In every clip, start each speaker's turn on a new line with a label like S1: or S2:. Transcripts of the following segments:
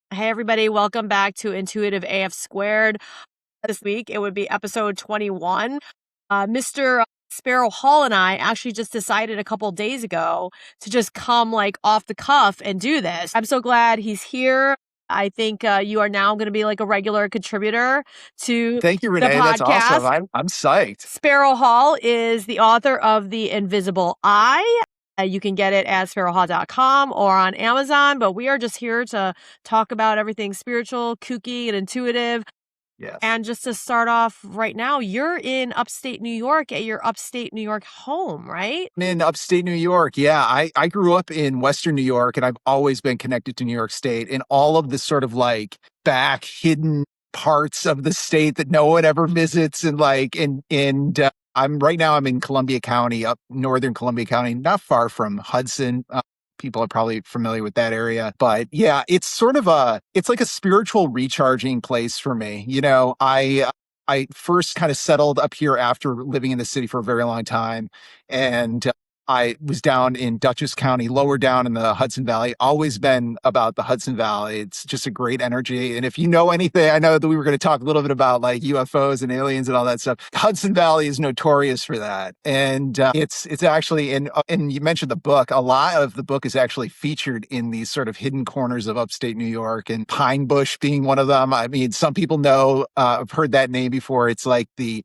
S1: Hey, everybody. Welcome back to Intuitive AF². This week, it would be episode 21. Mr. Sparrow Hall and I actually just decided a couple days ago to just come like off the cuff and do this. I'm so glad he's here. I think you are now going to be like a regular contributor to
S2: Thank you,
S1: the
S2: Renee. That's
S1: podcast.
S2: awesome. I'm psyched.
S1: Sparrow Hall is the author of The Invisible Eye. You can get it at sparrowhall.com or on Amazon, but we are just here to talk about everything spiritual, kooky, and intuitive.
S2: Yes.
S1: And just to start off right now, you're in upstate New York at your upstate New York home, right?
S2: I'm in upstate New York. Yeah, I grew up in Western New York, and I've always been connected to New York State and all of the sort of like back hidden parts of the state that no one ever visits. I'm right now, I'm in Columbia County, up northern Columbia County, not far from Hudson. People are probably familiar with that area, but yeah, it's like a spiritual recharging place for me. I first kind of settled up here after living in the city for a very long time. And I was down in Dutchess County, lower down in the Hudson Valley, always been about the Hudson Valley. It's just a great energy. And if you know anything, I know that we were going to talk a little bit about like UFOs and aliens and all that stuff. Hudson Valley is notorious for that. And it's actually, and you mentioned the book, a lot of the book is actually featured in these sort of hidden corners of upstate New York, and Pine Bush being one of them. I mean, some people know, I've heard that name before. It's like the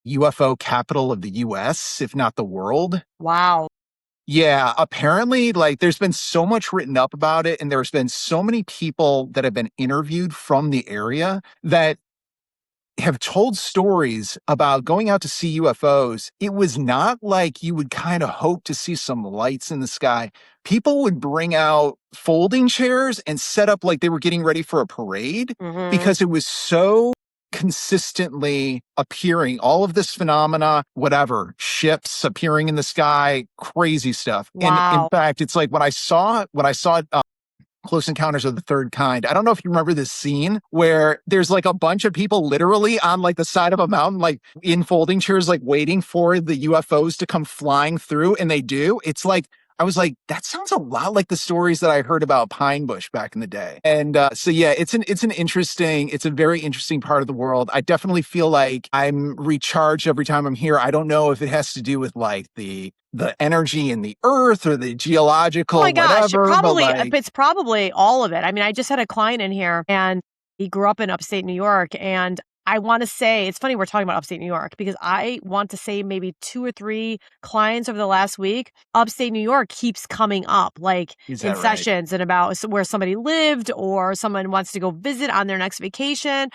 S2: UFO capital of the US, if not the world.
S1: Wow.
S2: Yeah, apparently, like, there's been so much written up about it, and there's been so many people that have been interviewed from the area that have told stories about going out to see UFOs. It was not like you would kind of hope to see some lights in the sky. People would bring out folding chairs and set up like they were getting ready for a parade because it was so consistently appearing, all of this phenomena, whatever, ships appearing in the sky, crazy stuff.
S1: Wow.
S2: And in fact, it's like when I saw Close Encounters of the Third Kind, I don't know if you remember this scene where there's like a bunch of people literally on like the side of a mountain, like in folding chairs, like waiting for the UFOs to come flying through, and they do. It's like, I was like, that sounds a lot like the stories that I heard about Pine Bush back in the day. And so yeah, it's a very interesting part of the world. I definitely feel like I'm recharged every time I'm here. I don't know if it has to do with like the energy in the earth or the geological,
S1: oh my gosh,
S2: whatever.
S1: It's probably all of it. I mean, I just had a client in here and he grew up in upstate New York, and I want to say, it's funny we're talking about upstate New York because I want to say maybe 2 or 3 clients over the last week, upstate New York keeps coming up, like in sessions and about where somebody lived or someone wants to go visit on their next vacation.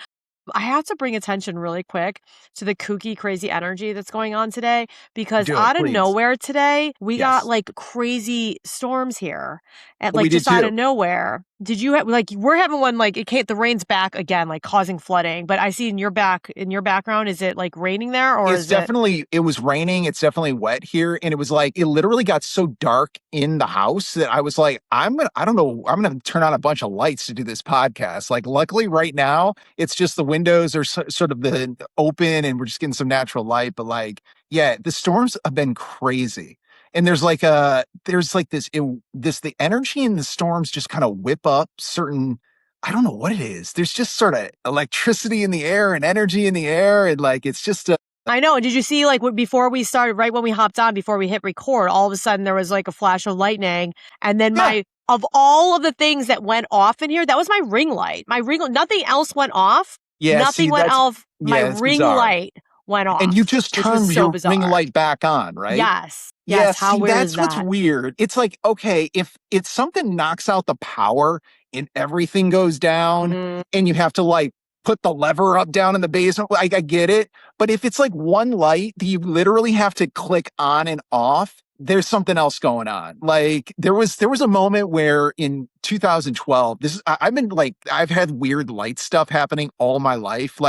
S1: I have to bring attention really quick to the kooky, crazy energy that's going on today, because out of nowhere today, we got like crazy storms here and like just out of nowhere. Did you have like, we're having one, like the rain's back again, like causing flooding, but I see in your background, is it like raining there or
S2: it was raining. It's definitely wet here. And it was like, it literally got so dark in the house that I was like, I'm going to turn on a bunch of lights to do this podcast. Like, luckily right now, it's just the windows are sort of the open and we're just getting some natural light. But like, yeah, the storms have been crazy. And there's the energy in the storms just kind of whip up certain, I don't know what it is. There's just sort of electricity in the air and energy in the air. And like, it's just
S1: I know. And did you see, like, before we started, right when we hopped on, before we hit record, all of a sudden there was like a flash of lightning. And then of all of the things that went off in here, that was my ring light. Nothing else went off.
S2: Yeah,
S1: nothing went off. My ring light went off.
S2: And you just turned your ring light back on, right?
S1: Yes.
S2: Yes.
S1: How weird
S2: that's
S1: is that?
S2: What's weird. It's like, okay, if it's something knocks out the power and everything goes down and you have to like put the lever up down in the basement, I get it. But if it's like one light that you literally have to click on and off, there's something else going on. Like there was a moment where in 2012, I've had weird light stuff happening all my life.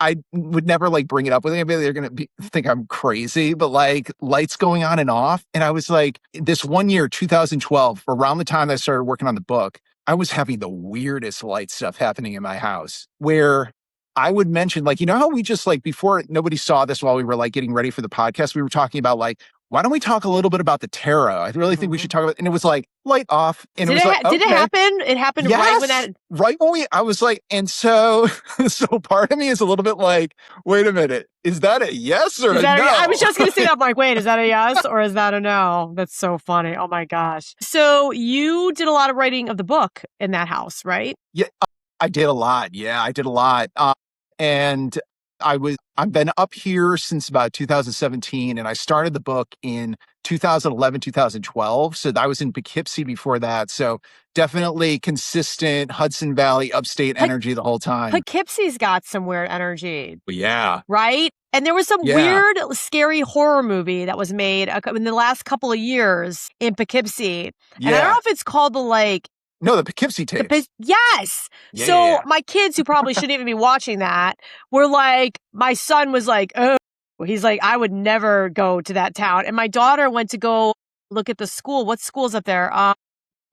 S2: I would never like bring it up with anybody. They're going to think I'm crazy, but like lights going on and off. And I was like, this one year, 2012, around the time that I started working on the book, I was having the weirdest light stuff happening in my house where I would mention, like, you know how we just like, before nobody saw this while we were like getting ready for the podcast, we were talking about like, why don't we talk a little bit about the tarot? I really think we
S1: Mhm.
S2: should talk about, and it was like light off. And it
S1: Did
S2: was like,
S1: did it
S2: okay,
S1: happen? It happened right when
S2: yes.
S1: that
S2: Right when I was like, and so, so part of me is a little bit like, wait a minute, is that a yes or
S1: is
S2: a
S1: that I was
S2: no?
S1: just gonna say that. I'm like, wait, is that a yes or is that a no? That's so funny. Oh my gosh. So you did a lot of writing of the book in that house, right?
S2: Yeah, I did a lot. Yeah, I did a lot. And I've been up here since about 2017, and I started the book in 2011, 2012. So I was in Poughkeepsie before that. So definitely consistent Hudson Valley upstate
S1: Like
S2: energy the whole time.
S1: Poughkeepsie's got some weird energy,
S2: But yeah,
S1: right? And there was some
S2: yeah,
S1: weird, scary horror movie that was made in the last couple of years in Poughkeepsie, and I don't know
S2: yeah.
S1: if it's called
S2: No, the Poughkeepsie tapes.
S1: yes.
S2: Yeah, yeah,
S1: So
S2: yeah.
S1: my kids, who probably shouldn't even be watching that, were like, my son was like, oh, he's like, I would never go to that town, and my daughter went to go look at the school. What school's up there?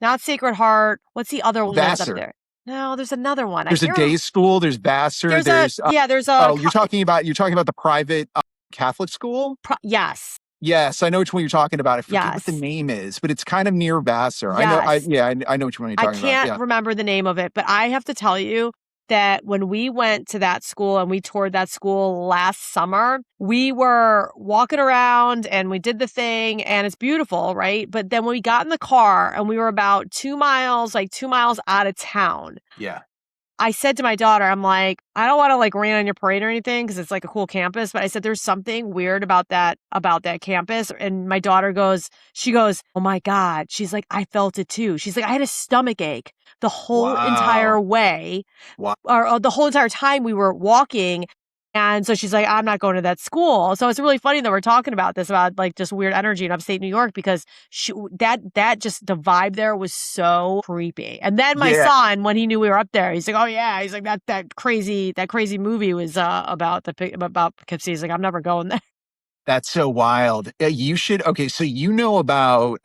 S1: Not Sacred Heart. What's the other one that's up
S2: Vassar.
S1: there? No, there's another one. I
S2: There's a
S1: can't
S2: day
S1: remember.
S2: school. There's Vassar.
S1: There's a
S2: There's
S1: yeah. There's a
S2: oh, you're talking about the private Catholic school.
S1: yes,
S2: Yes, I know which one you're talking about. I forget what the
S1: yes,
S2: name is, but it's kind of near Vassar. I know. I
S1: yes.
S2: yeah, I know which one you're
S1: I
S2: talking about.
S1: can't
S2: Yeah,
S1: remember the name of it, but I have to tell you that when we went to that school and we toured that school last summer, we were walking around and we did the thing and it's beautiful, right? But then when we got in the car and we were about 2 miles, like 2 miles out of town,
S2: yeah.
S1: I said to my daughter, I'm like, I don't want to like rain on your parade or anything because it's like a cool campus. But I said, there's something weird about that campus. And my daughter she goes, oh my God. She's like, I felt it too. She's like, I had a stomach ache the whole entire
S2: Wow.
S1: way
S2: Wow.
S1: or the whole entire time we were walking. And so she's like, I'm not going to that school. So it's really funny that we're talking about this, about like just weird energy in upstate New York, because that just the vibe there was so creepy. And then my
S2: Yeah,
S1: son, when he knew we were up there, he's like, oh yeah, he's like that crazy movie was about Poughkeepsie. He's like, I'm never going there.
S2: that's so wild. You should. Okay, so you know about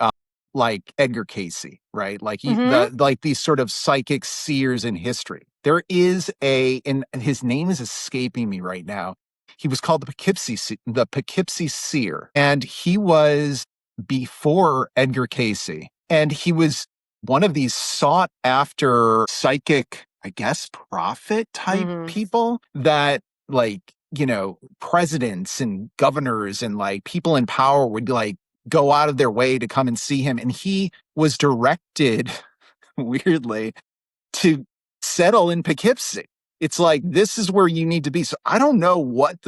S2: like Edgar Casey, right? Like
S1: Hmm.
S2: like these sort of psychic seers in history. There is and his name is escaping me right now. He was called the Poughkeepsie Seer, and he was before Edgar Casey, and he was one of these sought after psychic, I guess, prophet type
S1: Hmm.
S2: people that like presidents and governors and like people in power would like go out of their way to come and see him. And he was directed, weirdly, to settle in Poughkeepsie. It's like, this is where you need to be. So I don't know what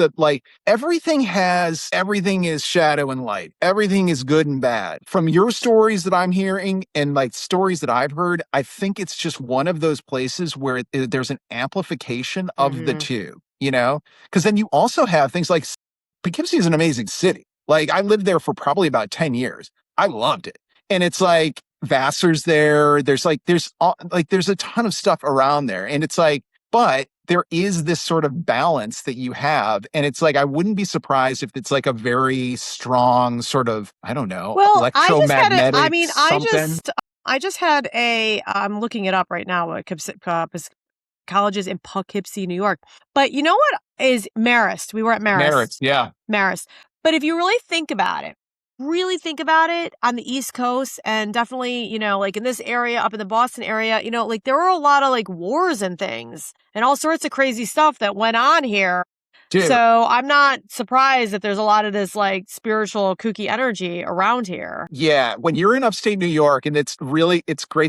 S2: everything is shadow and light. Everything is good and bad. From your stories that I'm hearing and like stories that I've heard, I think it's just one of those places where there's an amplification of the
S1: Hmm.
S2: two, Because then you also have things like Poughkeepsie is an amazing city. Like I lived there for probably about 10 years. I loved it. And it's like Vassar's there. There's a ton of stuff around there. And it's like, but there is this sort of balance that you have. And it's like, I wouldn't be surprised if it's like a very strong sort of, I don't know,
S1: Well,
S2: electromagnetic something.
S1: I just had I'm looking it up right now. Colleges in Poughkeepsie, New York. But you know what is Marist? We were at Marist.
S2: Merits. Yeah.
S1: Marist. But if you really think about it on the East Coast and definitely, like in this area, up in the Boston area, like there were a lot of like wars and things and all sorts of crazy stuff that went on here.
S2: Dude.
S1: So I'm not surprised that there's a lot of this like spiritual kooky energy around here.
S2: Yeah, when you're in upstate New York, and it's great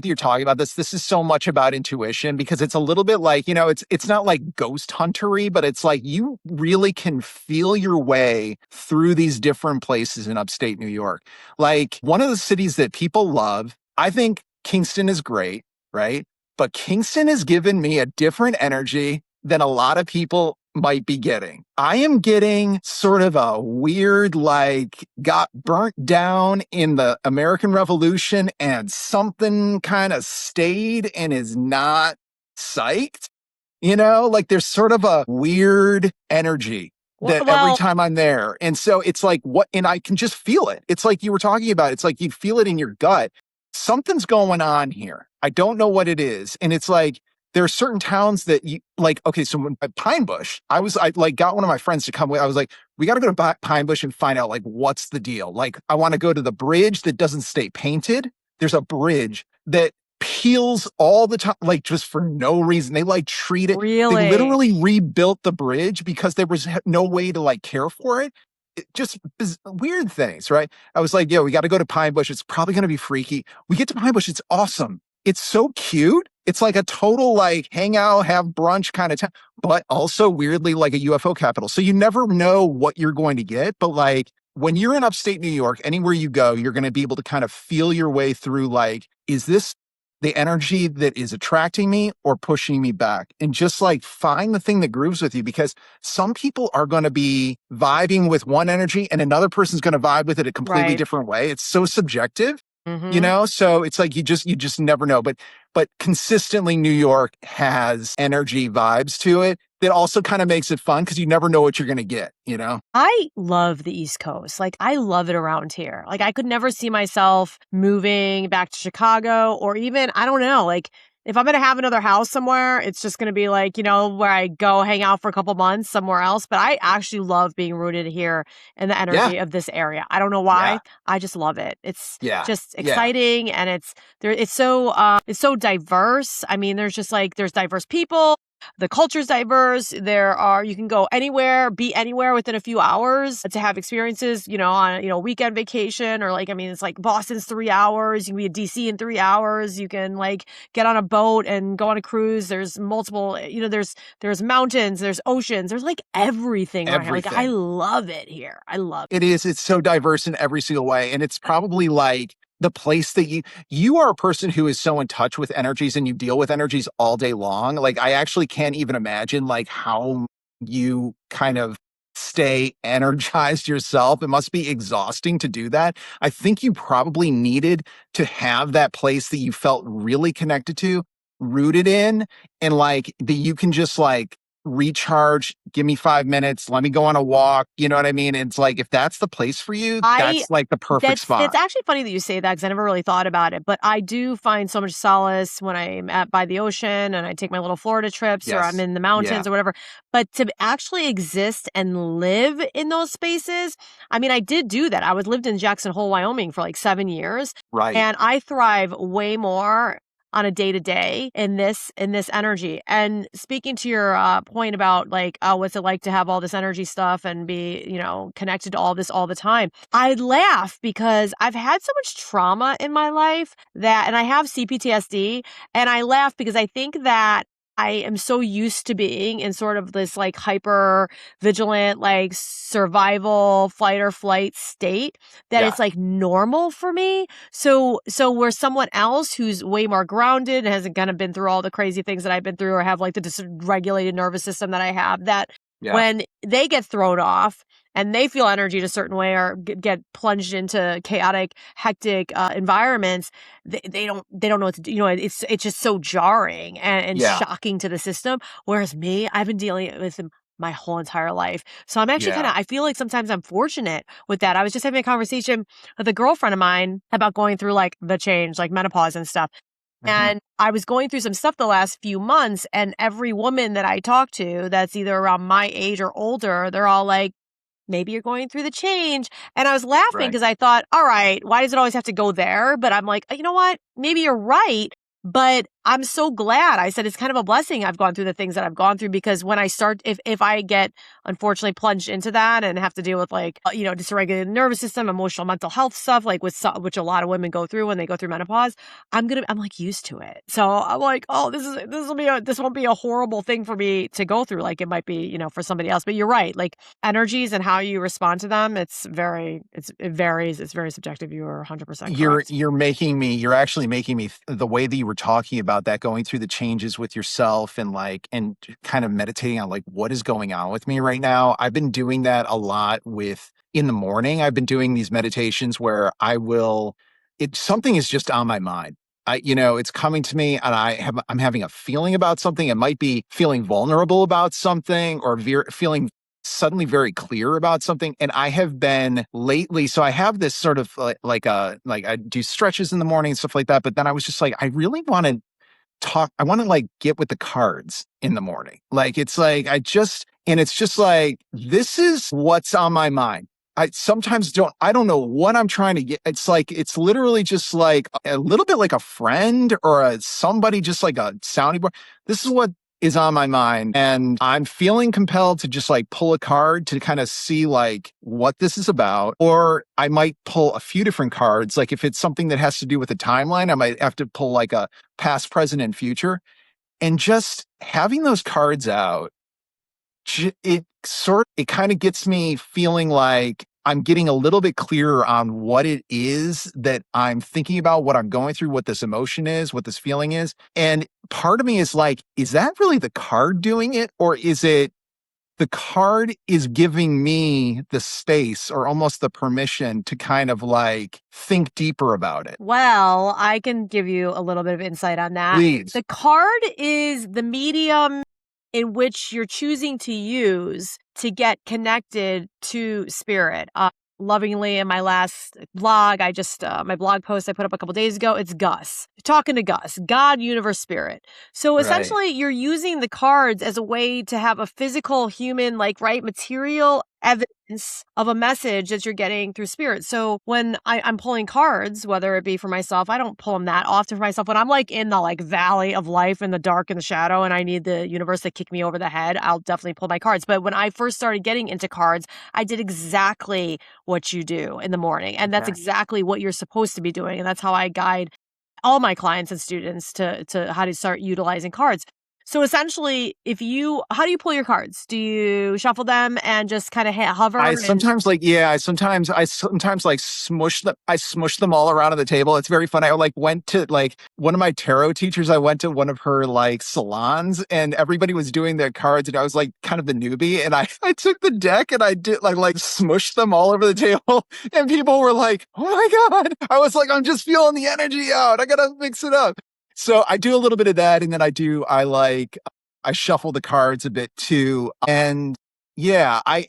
S2: that you're talking about this. This is so much about intuition because it's a little bit like, it's not like ghost huntery, but it's like you really can feel your way through these different places in upstate New York. Like one of the cities that people love, I think Kingston is great, right? But Kingston has given me a different energy than a lot of people might be getting. I am getting sort of a weird, like, got burnt down in the American Revolution and something kind of stayed and is not psyched. Like there's sort of a weird energy that every
S1: Well,
S2: time I'm there. And so it's like, and I can just feel it. It's like you were talking about, it's like you feel it in your gut. Something's going on here. I don't know what it is. And it's like, there are certain towns that you like. Okay, so when at Pine Bush, I like got one of my friends to come with. I was like, we got to go to Pine Bush and find out like what's the deal. Like, I want to go to the bridge that doesn't stay painted. There's a bridge that peels all the time, like just for no reason. They like treat it. They
S1: Really?
S2: literally rebuilt the bridge because there was no way to like care for it. Just weird things, right? I was like, yo, we got to go to Pine Bush. It's probably going to be freaky. We get to Pine Bush. It's awesome. It's so cute. It's like a total like hang out, have brunch kind of time, but also weirdly like a UFO capital. So you never know what you're going to get. But like when you're in upstate New York, anywhere you go, you're going to be able to kind of feel your way through like, is this the energy that is attracting me or pushing me back? And just like find the thing that grooves with you, because some people are going to be vibing with one energy and another person's going to vibe with it a completely
S1: Right.
S2: different way. It's so subjective, you
S1: Mhm.
S2: know? So it's like you just never know. But consistently New York has energy vibes to it that also kind of makes it fun because you never know what you're going to get, you know?
S1: I love the East Coast. Like, I love it around here. Like, I could never see myself moving back to Chicago or even, I don't know, like, if I'm going to have another house somewhere, it's just going to be like, where I go hang out for a couple months somewhere else. But I actually love being rooted here in the
S2: Yeah.
S1: energy of this area. I don't know why.
S2: Yeah.
S1: I just love it. It's
S2: Yeah.
S1: just
S2: Yeah.
S1: exciting and it's so diverse. I mean, there's diverse people. The culture's diverse. You can go anywhere, be anywhere within a few hours to have experiences, on, weekend vacation or like, I mean, it's like Boston's 3 hours. You can be in DC in 3 hours. You can like get on a boat and go on a cruise. There's multiple, there's mountains, there's oceans, there's like everything around here. Like I
S2: Everything.
S1: love it here. I love
S2: It is. It's so diverse in every single way. And it's probably like the place that you are a person who is so in touch with energies and you deal with energies all day long. Like I actually can't even imagine like how you kind of stay energized yourself. It must be exhausting to do that. I think you probably needed to have that place that you felt really connected to, rooted in, and like that you can just like recharge, give me 5 minutes, let me go on a walk. You know what I mean? It's like, if that's the place for you,
S1: I
S2: that's like the perfect
S1: That's
S2: spot.
S1: actually funny that you say that because I never really thought about it, but I do find so much solace when I'm at by the ocean and I take my little Florida trips or I'm
S2: Yes.
S1: in the
S2: Yeah.
S1: mountains or whatever. But to actually exist and live in those spaces, I mean, I did do that. Lived in Jackson Hole, Wyoming for like 7 years,
S2: Right.
S1: and I thrive way more on a day to day in this energy. And speaking to your point about like, what's it like to have all this energy stuff and be, connected to all this all the time. I laugh because I've had so much trauma in my life and I have CPTSD, and I laugh because I think that I am so used to being in sort of this like hyper vigilant, like survival, flight or flight state that
S2: Yeah.
S1: it's like normal for me. So where someone else who's way more grounded and hasn't kind of been through all the crazy things that I've been through or have like the dysregulated nervous system that I have, that
S2: Yeah.
S1: when they get thrown off and they feel energy in a certain way or get plunged into chaotic, hectic environments, they don't know what to do. It's just so jarring and
S2: Yeah.
S1: shocking to the system. Whereas me, I've been dealing with them my whole entire life. So I'm actually
S2: Yeah.
S1: I feel like sometimes I'm fortunate with that. I was just having a conversation with a girlfriend of mine about going through like the change, like menopause and stuff.
S2: Mhm.
S1: And I was going through some stuff the last few months, and every woman that I talk to that's either around my age or older, they're all like, maybe you're going through the change. And I was laughing
S2: Right.
S1: because I thought, all right, why does it always have to go there? But I'm like, you know what? Maybe you're right. But I'm so glad. I said it's kind of a blessing I've gone through the things that I've gone through, because when I start, if I get unfortunately plunged into that and have to deal with like, dysregulated nervous system, emotional, mental health stuff, like which a lot of women go through when they go through menopause, I'm like used to it. So I'm like, oh, this won't be a horrible thing for me to go through. Like it might be, for somebody else. But you're right. Like energies and how you respond to them, it varies. It's very subjective. You are 100% correct.
S2: You're actually making me the way that you were talking about that, going through the changes with yourself and like and kind of meditating on like what is going on with me right now. I've been doing that a lot with in the morning. I've been doing these meditations where something is just on my mind. It's coming to me and I'm having a feeling about something. It might be feeling vulnerable about something or feeling suddenly very clear about something. And I have been lately, so I have this sort of like I do stretches in the morning and stuff like that. But then I was just like, I really want to I want to like get with the cards in the morning. Like it's like and it's just like this is what's on my mind. I don't know what I'm trying to get. It's like it's literally just like a little bit like a friend or somebody, just like a sounding board. This is what is on my mind, and I'm feeling compelled to just like pull a card to kind of see like what this is about. Or I might pull a few different cards. Like if it's something that has to do with a timeline, I might have to pull like a past, present, and future. And just having those cards out, it kind of gets me feeling like I'm getting a little bit clearer on what it is that I'm thinking about, what I'm going through, what this emotion is, what this feeling is. And part of me is like, is that really the card doing it? Or is it the card is giving me the space or almost the permission to kind of like think deeper about it?
S1: Well, I can give you a little bit of insight on that.
S2: Please.
S1: The card is the medium in which you're choosing to use to get connected to spirit. Lovingly, in my last blog, my blog post I put up a couple days ago, it's Gus. Talking to Gus, God, universe, spirit. So
S2: Right.
S1: essentially, you're using the cards as a way to have a physical, human, like, right, material evidence of a message that you're getting through spirit. So when I'm pulling cards, whether it be for myself, I don't pull them that often for myself. When I'm like in the like valley of life in the dark and the shadow and I need the universe to kick me over the head, I'll definitely pull my cards. But when I first started getting into cards, I did exactly what you do in the morning. And that's
S2: Okay.
S1: exactly what you're supposed to be doing. And that's how I guide all my clients and students to how to start utilizing cards. So essentially, how do you pull your cards? Do you shuffle them and just kind of hover
S2: I
S1: and
S2: sometimes like, yeah, I sometimes like I smush them all around on the table. It's very fun. I like went to like one of my tarot teachers, I went to one of her like salons and everybody was doing their cards and I was like kind of the newbie and I took the deck and I did like smush them all over the table and people were like, oh my God. I was like, I'm just feeling the energy out. I gotta mix it up. So I do a little bit of that and then I shuffle the cards a bit too. And yeah, I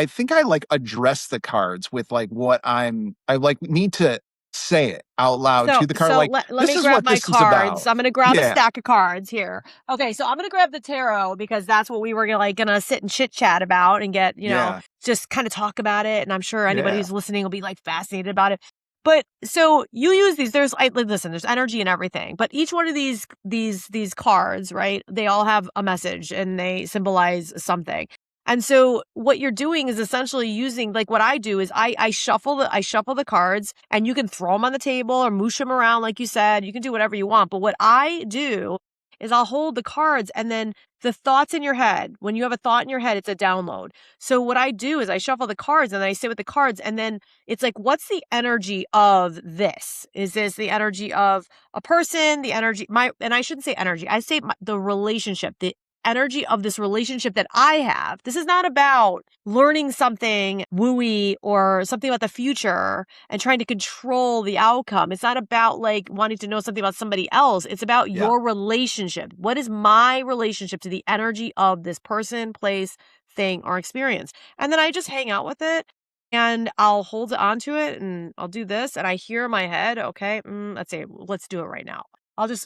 S2: think I like address the cards with like I like need to say it out loud
S1: So
S2: to the card.
S1: so
S2: Like,
S1: let
S2: this
S1: me
S2: is
S1: grab
S2: what
S1: my
S2: this is
S1: cards.
S2: about.
S1: I'm gonna grab a
S2: Yeah.
S1: stack of cards here. Okay, so I'm gonna grab the tarot because that's what we were gonna sit and chit chat about and get,
S2: Yeah.
S1: just kind of talk about it. And I'm sure anybody
S2: Yeah.
S1: who's listening will be like fascinated about it. But so you use these. Listen. There's energy and everything, but each one of these cards, right? They all have a message and they symbolize something. And so what you're doing is essentially using, like, what I do is I shuffle the cards and you can throw them on the table or moosh them around like you said. You can do whatever you want. But what I do is I'll hold the cards and then the thoughts in your head. When you have a thought in your head, it's a download. So what I do is I shuffle the cards and then I sit with the cards and then it's like, what's the energy of this? Is this the energy of a person, and I shouldn't say energy. I say the relationship, the energy of this relationship that I have. This is not about learning something wooey or something about the future and trying to control the outcome. It's not about like wanting to know something about somebody else. It's about
S2: Yeah.
S1: your relationship. What is my relationship to the energy of this person, place, thing, or experience? And then I just hang out with it and I'll hold on to it and I'll do this. And I hear in my head, okay, let's do it right now.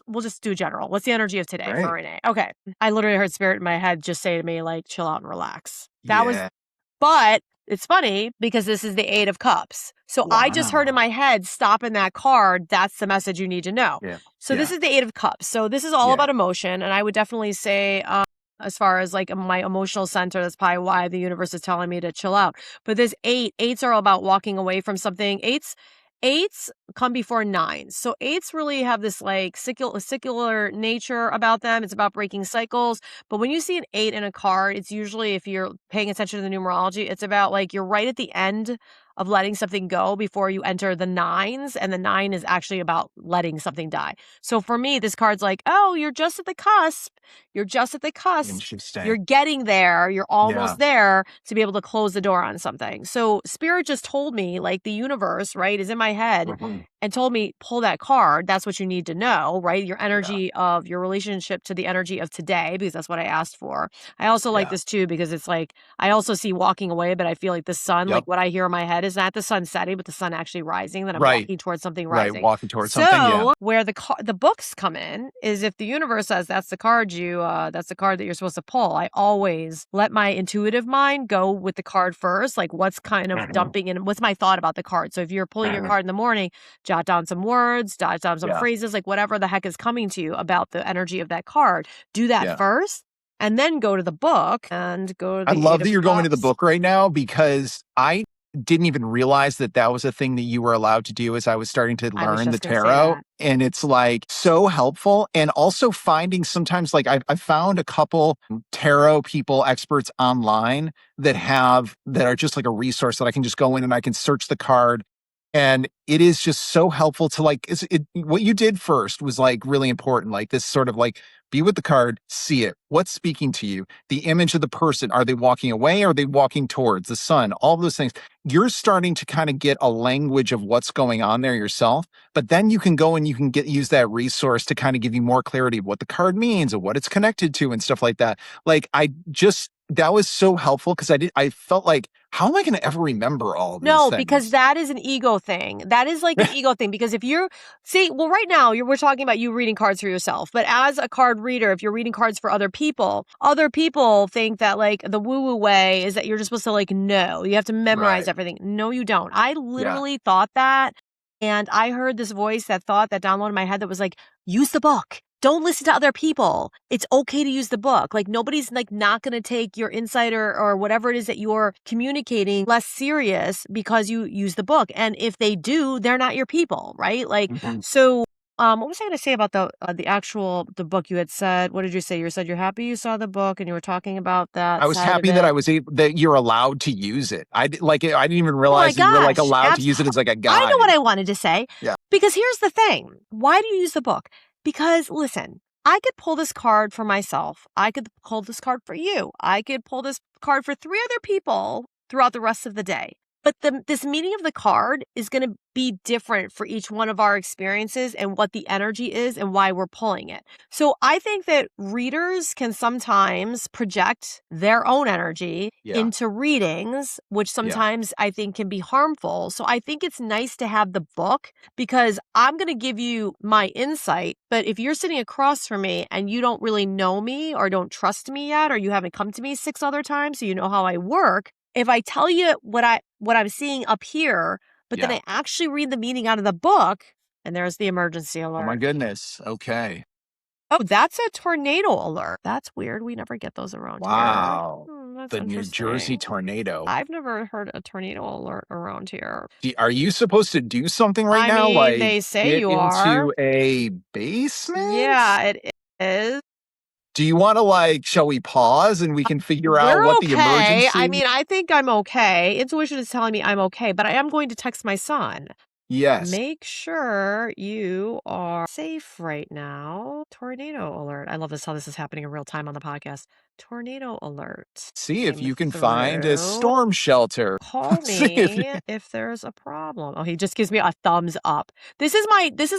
S1: We'll just do general. What's the energy of today for
S2: Right.
S1: Renee? Okay. I literally heard spirit in my head just say to me, like, chill out and relax.
S2: Yeah.
S1: But it's funny because this is the Eight of Cups. So I just heard in
S2: Wow.
S1: my head, stop in that card. That's the message you need to know.
S2: Yeah.
S1: So this
S2: Yeah.
S1: is the Eight of Cups. So this is all
S2: Yeah.
S1: about emotion. And I would definitely say, as far as like my emotional center, that's probably why the universe is telling me to chill out. But this eights are all about walking away from something. Eights come before nines. So eights really have this like secular nature about them. It's about breaking cycles. But when you see an eight in a card, it's usually, if you're paying attention to the numerology, it's about like you're right at the end of letting something go before you enter the nines. And the nine is actually about letting something die. So for me, this card's like, oh, you're just at the cusp. You're just at the cusp. You're
S2: Interesting.
S1: getting there. You're
S2: Yeah.
S1: almost there to be able to close the door on something. So spirit just told me, like the universe, right, is in my head
S2: Mhm.
S1: and told me, pull that card. That's what you need to know, right? Your
S2: Yeah.
S1: energy of your relationship to the energy of today, because that's what I asked for. I also like
S2: Yeah.
S1: this too, because it's like, I also see walking away, but I feel like the sun, like
S2: Yep.
S1: what I hear in my head sunset is not the sun setting, but the sun actually rising, that I'm
S2: Right.
S1: walking towards something
S2: Right.
S1: rising.
S2: Walking towards something. Yeah.
S1: So where the books come in is if the universe says that's the card that's the card that you're supposed to pull, I always let my intuitive mind go with the card first, like what's kind of dumping in, what's my thought about the card. So if you're pulling your card in the morning, jot down some words, jot down some phrases, like whatever the heck is coming to you about the energy of that card. Do that first. And then go to the book and go to
S2: I
S1: the Eight
S2: love that
S1: of
S2: you're going to the
S1: Cups.
S2: book right now, because I didn't even realize that that was a thing that you were allowed to do as I was starting to
S1: I was
S2: learn the
S1: just gonna say
S2: tarot.
S1: that.
S2: And it's like so helpful. And also finding sometimes, like I've found a couple tarot people, experts online that are just like a resource that I can just go in and I can search the card. And it is just so helpful to like, what you did first was like really important. Like this sort of like, be with the card, see it. What's speaking to you? The image of the person. Are they walking away? Or are they walking towards the sun? All those things. You're starting to kind of get a language of what's going on there yourself. But then you can go and you can use that resource to kind of give you more clarity of what the card means and what it's connected to and stuff like that. Like that was so helpful, because I felt like, how am I going to ever remember all of these
S1: No,
S2: things?
S1: because that is an ego thing. That is like an ego thing. Because if you're, right now we're talking about you reading cards for yourself. But as a card reader, if you're reading cards for other people think that like the woo-woo way is that you're just supposed to like know. You have to memorize everything. No, you don't. I literally thought that. And I heard this voice that downloaded in my head that was like, use the book. Don't listen to other people. It's okay to use the book. Like nobody's like not going to take your insight or whatever it is that you're communicating less serious because you use the book. And if they do, they're not your people, right? Like, so what was I going to say about the book you had said? What did you say? You said you're happy you saw the book and you were talking about that
S2: I was
S1: side of
S2: happy that
S1: it.
S2: I was able, that you're allowed to use it. I didn't even
S1: Oh my
S2: realize that you were like
S1: gosh.
S2: allowed to use it as like a guide.
S1: I know what I wanted to say.
S2: Yeah.
S1: Because here's the thing. Why do you use the book? Because listen, I could pull this card for myself. I could pull this card for you. I could pull this card for 3 other people throughout the rest of the day. But this meaning of the card is going to be different for each one of our experiences and what the energy is and why we're pulling it. So I think that readers can sometimes project their own energy into readings, which sometimes I think can be harmful. So I think it's nice to have the book, because I'm going to give you my insight. But if you're sitting across from me and you don't really know me or don't trust me yet, or you haven't come to me 6 other times, so you know how I work, if I tell you what I'm seeing up here, but then I actually read the meaning out of the book, and there's the emergency alert.
S2: Oh my goodness. Okay.
S1: Oh, that's a tornado alert. That's weird. We never get those around here.
S2: Wow.
S1: That's
S2: The New Jersey
S1: interesting.
S2: tornado.
S1: I've never heard a tornado alert around here.
S2: Are you supposed to do something right now?
S1: mean,
S2: Like
S1: they say
S2: get
S1: you
S2: into
S1: are.
S2: a basement?
S1: Yeah, it is.
S2: Do you want to like, shall we pause and we can figure out
S1: We're
S2: what
S1: okay.
S2: the emergency?
S1: I mean, I think I'm okay. Intuition is telling me I'm okay, but I am going to text my son.
S2: Yes.
S1: Make sure you are safe right now. Tornado alert. I love this, how this is happening in real time on the podcast. Tornado alert.
S2: See if
S1: Came
S2: you can find a
S1: through.
S2: storm shelter.
S1: Call me if there's a problem. Oh, he just gives me a thumbs up. This is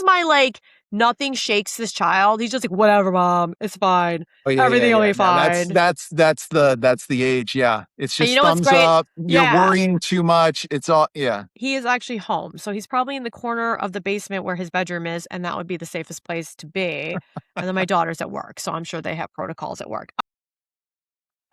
S1: my like, nothing shakes this child. He's just like, whatever, mom, it's fine.
S2: Oh, yeah,
S1: Everything will be
S2: No,
S1: fine.
S2: that's the age. Yeah. It's
S1: And
S2: just
S1: you know what's
S2: thumbs
S1: great?
S2: up. You're worrying too much. It's all,
S1: He is actually home. So he's probably in the corner of the basement where his bedroom is, and that would be the safest place to be. And then my daughter's at work, so I'm sure they have protocols at work.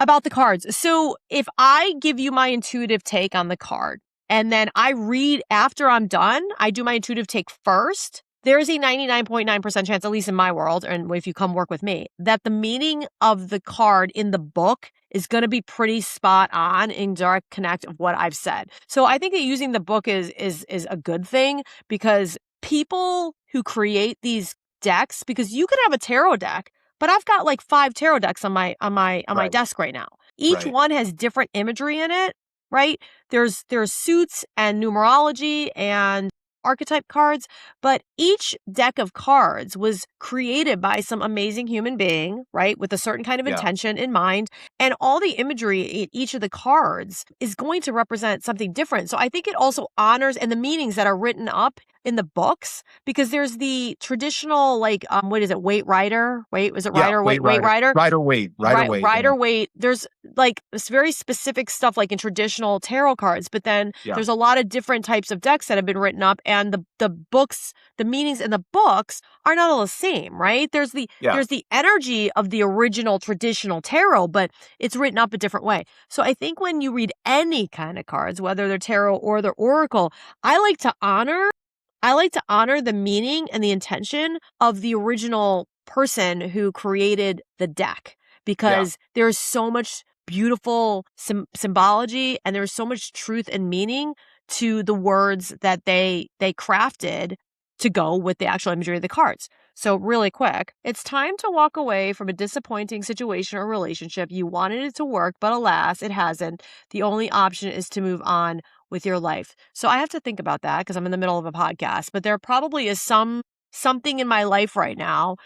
S1: About the cards. So if I give you my intuitive take on the card, and then I read after I'm done, I do my intuitive take first, there is a 99.9% chance, at least in my world, and if you come work with me, that the meaning of the card in the book is going to be pretty spot on in direct connect of what I've said. So I think that using the book is a good thing, because people who create these decks, because you could have a tarot deck, but I've got like 5 tarot decks on my desk right now. Each one has different imagery in it, right? There's suits and numerology and archetype cards, but each deck of cards was created by some amazing human being, right? With a certain kind of intention in mind. And all the imagery in each of the cards is going to represent something different. So I think it also honors, and the meanings that are written up in the books because there's the traditional like what is it? Weight Rider? Wait, was it
S2: Yeah,
S1: Rider?
S2: weight
S1: Weight
S2: rider,
S1: Rider?
S2: rider weight. Yeah,
S1: Rider Waite, there's like this very specific stuff like in traditional tarot cards, but then
S2: yeah,
S1: there's a lot of different types of decks that have been written up, and the books, the meanings in the books are not all the same, right?
S2: yeah.
S1: There's the energy of the original traditional tarot, but it's written up a different way. So I think when you read any kind of cards, whether they're tarot or they're oracle, I like to honor I like to honor the meaning and the intention of the original person who created the deck
S2: Yeah.
S1: because there's so much beautiful symbology and there's so much truth and meaning to the words that they crafted to go with the actual imagery of the cards. So really quick, it's time to walk away from a disappointing situation or relationship. You wanted it to work, but alas, it hasn't. The only option is to move on with your life. So I have to think about that because I'm in the middle of a podcast, but there probably is something in my life right now,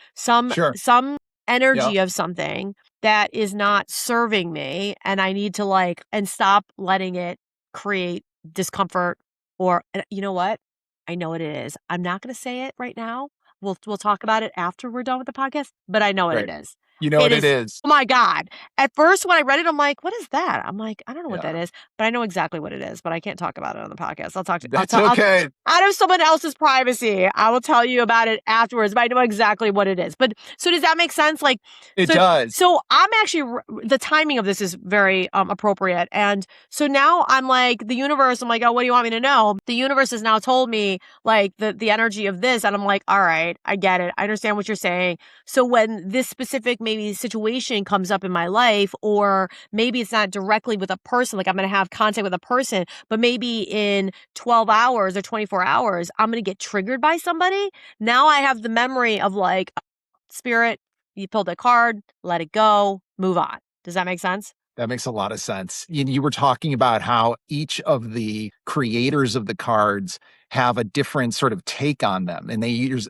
S2: Sure.
S1: some
S2: Yeah.
S1: energy of something that is not serving me and I need to like and stop letting it create discomfort or you know what? I know what it is. I'm not going to say it right now. We'll talk about it after we're done with the podcast, but I know what it
S2: Right.
S1: is.
S2: You know
S1: It
S2: what it
S1: is
S2: is.
S1: oh my god. At first when I read it I'm like, "What is that?" I'm like, "I don't know what that
S2: Yeah.
S1: is." But I know exactly what it is, but I can't talk about it on the podcast.
S2: That's okay.
S1: out of someone else's privacy, I will tell you about it afterwards, but I know exactly what it is. But so does that make sense? Like,
S2: It
S1: so
S2: does.
S1: so I'm actually the timing of this is very appropriate. And so now I'm like the universe, I'm like, "Oh, what do you want me to know?" The universe has now told me like the energy of this and I'm like, "All right, I get it. I understand what you're saying." So when this specific maybe situation comes up in my life, or maybe it's not directly with a person, like I'm going to have contact with a person, but maybe in 12 hours or 24 hours, I'm going to get triggered by somebody. Now I have the memory of like, spirit, you pulled a card, let it go, move on. Does that make sense?
S2: That makes a lot of sense. You were talking about how each of the creators of the cards have a different sort of take on them, and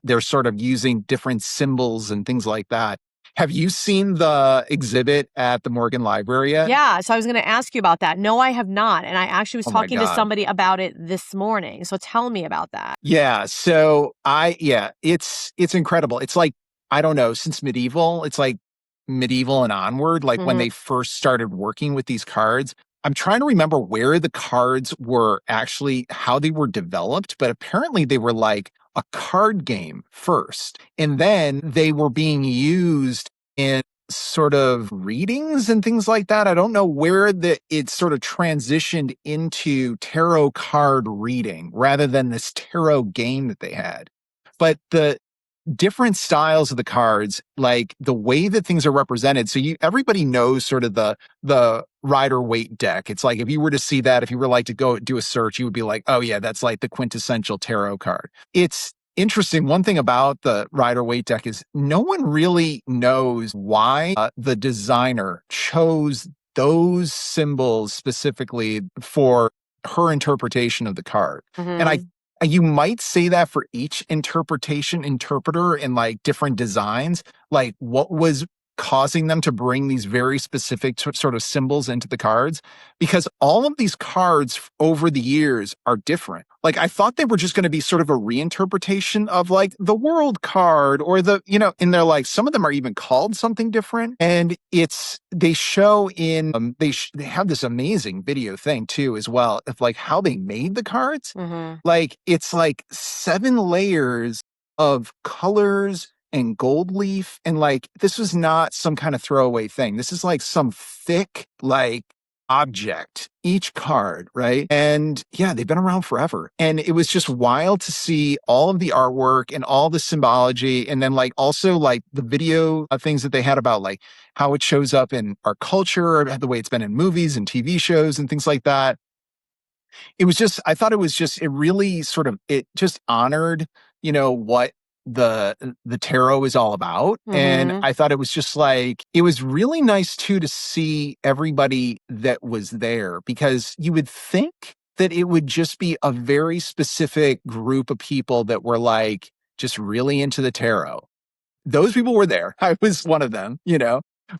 S2: they're sort of using different symbols and things like that. Have you seen the exhibit at the Morgan Library yet?
S1: Yeah. So I was going to ask you about that. No, I have not. And I actually was
S2: Oh my
S1: talking to
S2: God.
S1: somebody about it this morning. So tell me about that.
S2: Yeah, so it's incredible. It's like, I don't know, since medieval, it's like medieval and onward, like when
S1: Hmm.
S2: they first started working with these cards. I'm trying to remember where the cards were actually how they were developed, but apparently they were like a card game first. And then they were being used in sort of readings and things like that. I don't know where it sort of transitioned into tarot card reading rather than this tarot game that they had. But the different styles of the cards, like the way that things are represented. So everybody knows sort of the Rider Waite deck. It's like if you were to see that, if you were like to go do a search, you would be like, oh yeah, that's like the quintessential tarot card. It's interesting. One thing about the Rider Waite deck is no one really knows why the designer chose those symbols specifically for her interpretation of the card. And
S1: Hmm.
S2: you might say that for each interpreter in like different designs, like what was causing them to bring these very specific sort of symbols into the cards, because all of these cards over the years are different. Like I thought they were just going to be sort of a reinterpretation of like the world card or and they're like, some of them are even called something different. And they show in, they have this amazing video thing too, as well, of like how they made the cards.
S1: Hmm.
S2: Like, it's like 7 layers of colors and gold leaf, and, like, this was not some kinda throwaway thing. This is, like, some thick, like, object, each card, right? And, yeah, they've been around forever, and it was just wild to see all of the artwork and all the symbology, and then, like, also, like, the video, things that they had about, like, how it shows up in our culture, the way it's been in movies and TV shows and things like that. It was just I thought it was just it really sort of it just honored, what the tarot is all about, and
S1: Hmm.
S2: I thought it was just like it was really nice too to see everybody that was there, because you would think that it would just be a very specific group of people that were, like, just really into the tarot. Those people were there. I was one of them,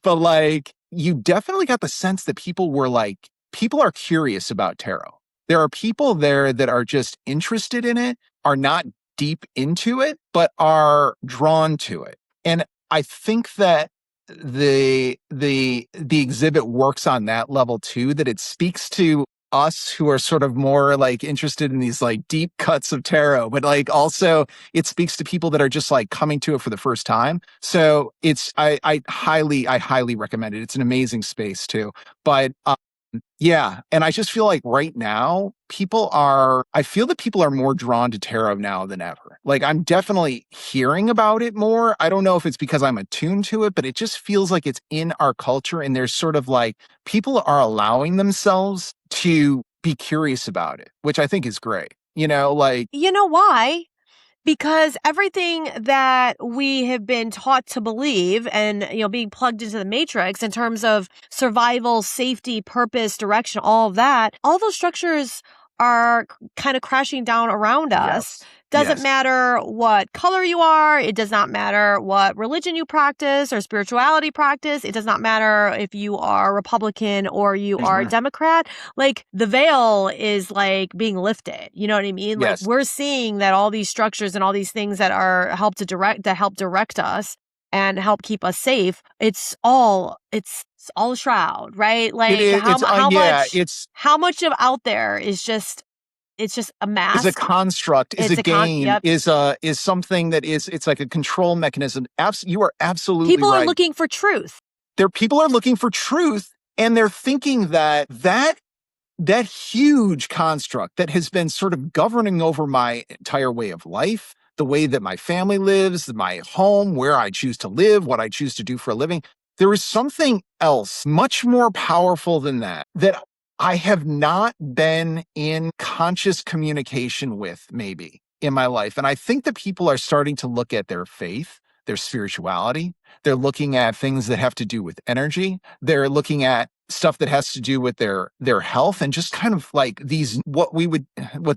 S2: but, like, you definitely got the sense that people are curious about tarot. There are people there that are just interested in it, are not deep into it, but are drawn to it. And I think that the exhibit works on that level too, that it speaks to us who are sort of more like interested in these like deep cuts of tarot, but like also it speaks to people that are just like coming to it for the first time. So it's I highly recommend it. It's an amazing space too. But yeah, and I just feel like right now I feel that people are more drawn to tarot now than ever. Like I'm definitely hearing about it more. I don't know if it's because I'm attuned to it, but it just feels like it's in our culture and there's sort of like people are allowing themselves to be curious about it, which I think is great. Like
S1: You know why? Because everything that we have been taught to believe and, being plugged into the matrix in terms of survival, safety, purpose, direction, all of that, all those structures are kind of crashing down around us.
S2: yes.
S1: Doesn't
S2: Yes.
S1: matter what color you are. It does not matter what religion you practice or spirituality practice. It does not matter if you are Republican or you are
S2: Mhm.
S1: Democrat. Like the veil is like being lifted. You know what I mean? Like
S2: Yes.
S1: we're seeing that all these structures and all these things that are that help direct us and help keep us safe. It's all a shroud, right?
S2: It
S1: Like
S2: is it's yeah,
S1: how much of out there is just it's just a
S2: is a
S1: mask.
S2: construct, is a
S1: It's a
S2: game,
S1: yep.
S2: is something that it's like a control mechanism. You are absolutely
S1: People are
S2: right.
S1: looking for truth.
S2: People are looking for truth, and they're thinking that huge construct that has been sort of governing over my entire way of life, the way that my family lives, my home, where I choose to live, what I choose to do for a living. There is something else much more powerful than that I have not been in conscious communication with maybe in my life. And I think that people are starting to look at their faith, their spirituality. They're looking at things that have to do with energy. They're looking at stuff that has to do with their health and just kind of like these what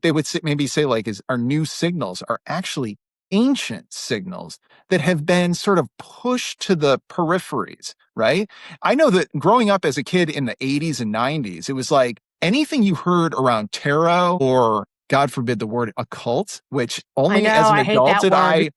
S2: they would say, maybe say like is our new signals are actually ancient signals that have been sort of pushed to the peripheries, right? I know that growing up as a kid in the 80s and 90s, it was like anything you heard around tarot or God forbid the word occult, which
S1: I
S2: only as
S1: know,
S2: an
S1: I hate
S2: adult
S1: that
S2: did
S1: word.
S2: I.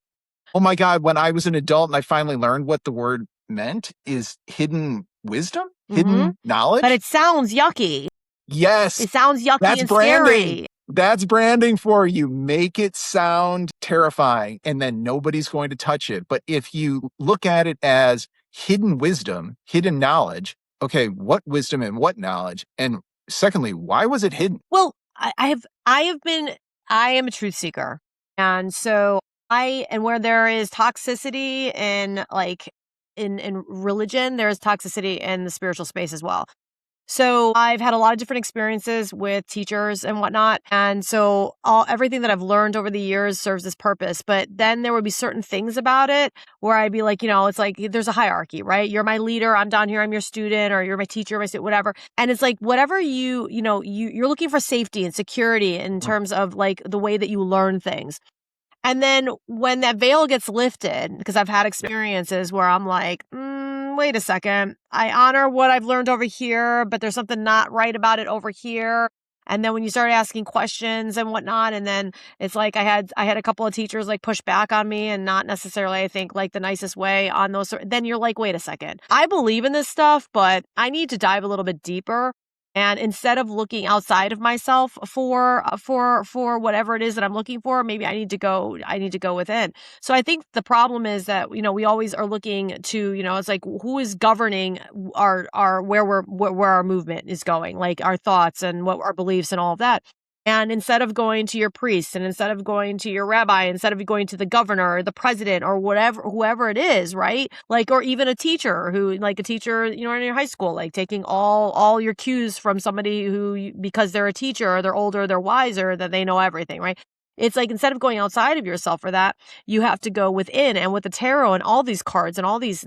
S2: Oh my God, when I was an adult and I finally learned what the word meant is hidden wisdom,
S1: Mhm.
S2: hidden
S1: But
S2: knowledge.
S1: it sounds yucky.
S2: Yes,
S1: It sounds yucky
S2: that's
S1: and
S2: branding.
S1: scary.
S2: That's branding for you. Make it sound terrifying and then nobody's going to touch it. But if you look at it as hidden wisdom, hidden knowledge, okay, what wisdom and what knowledge? And secondly, why was it hidden?
S1: Well, I am a truth seeker. And so and where there is toxicity in in religion, there is toxicity in the spiritual space as well. So I've had a lot of different experiences with teachers and whatnot. And so everything that I've learned over the years serves this purpose. But then there would be certain things about it where I'd be like, it's like there's a hierarchy, right? You're my leader. I'm down here. I'm your student, or you're my teacher, my student, whatever. And it's like whatever you're looking for safety and security in
S2: Mm,
S1: terms of like the way that you learn things. And then when that veil gets lifted, because I've had
S2: yeah.
S1: experiences where I'm like, wait a second, I honor what I've learned over here, but there's something not right about it over here. And then when you start asking questions and whatnot, and then it's like I had a couple of teachers like push back on me and not necessarily, I think, like the nicest way on those. Then you're like, wait a second, I believe in this stuff, but I need to dive a little bit deeper. And instead of looking outside of myself for whatever it is that I'm looking for, maybe I need to go within. So I think the problem is that, we always are looking to, it's like who is governing our where our movement is going, like our thoughts and what our beliefs and all of that. And instead of going to your priest and instead of going to your rabbi, instead of going to the governor or the president or whoever it is, right? Like, or even a teacher like a teacher, in your high school, like taking all your cues from somebody because they're a teacher or they're older, they're wiser, that they know everything, right? It's like instead of going outside of yourself for that, you have to go within. And with the tarot and all these cards and all these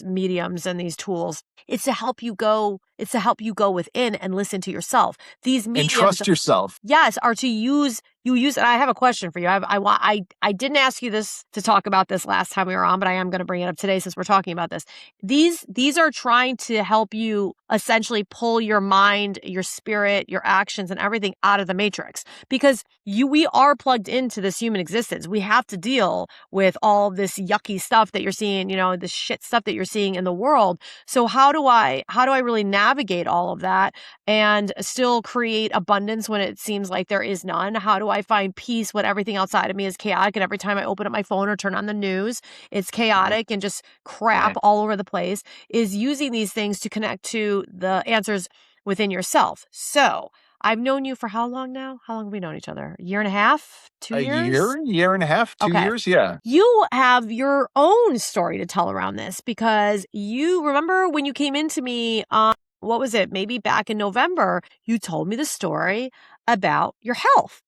S1: mediums and these tools, it's to help you go It's to help you go within and listen to yourself. These
S2: And
S1: mediums,
S2: trust yourself.
S1: yes, are to use and I have a question for you. I didn't ask you this to talk about this last time we were on, but I am going to bring it up today since we're talking about this. These are trying to help you essentially pull your mind, your spirit, your actions and everything out of the matrix, because we are plugged into this human existence. We have to deal with all this yucky stuff that you're seeing, this shit stuff that you're seeing in the world. So how do I really navigate all of that and still create abundance when it seems like there is none? How do I find peace when everything outside of me is chaotic? And every time I open up my phone or turn on the news, it's
S2: Mhm.
S1: chaotic and just crap
S2: Yeah.
S1: all over the place. Is using these things to connect to the answers within yourself. So I've known you for how long now? How long have we known each other? A year and a half? 2 years?
S2: Year and a half, 2
S1: Okay.
S2: years. Yeah.
S1: You have your own story to tell around this, because you remember when you came into me on, what was it? Maybe back in November, you told me the story about your health.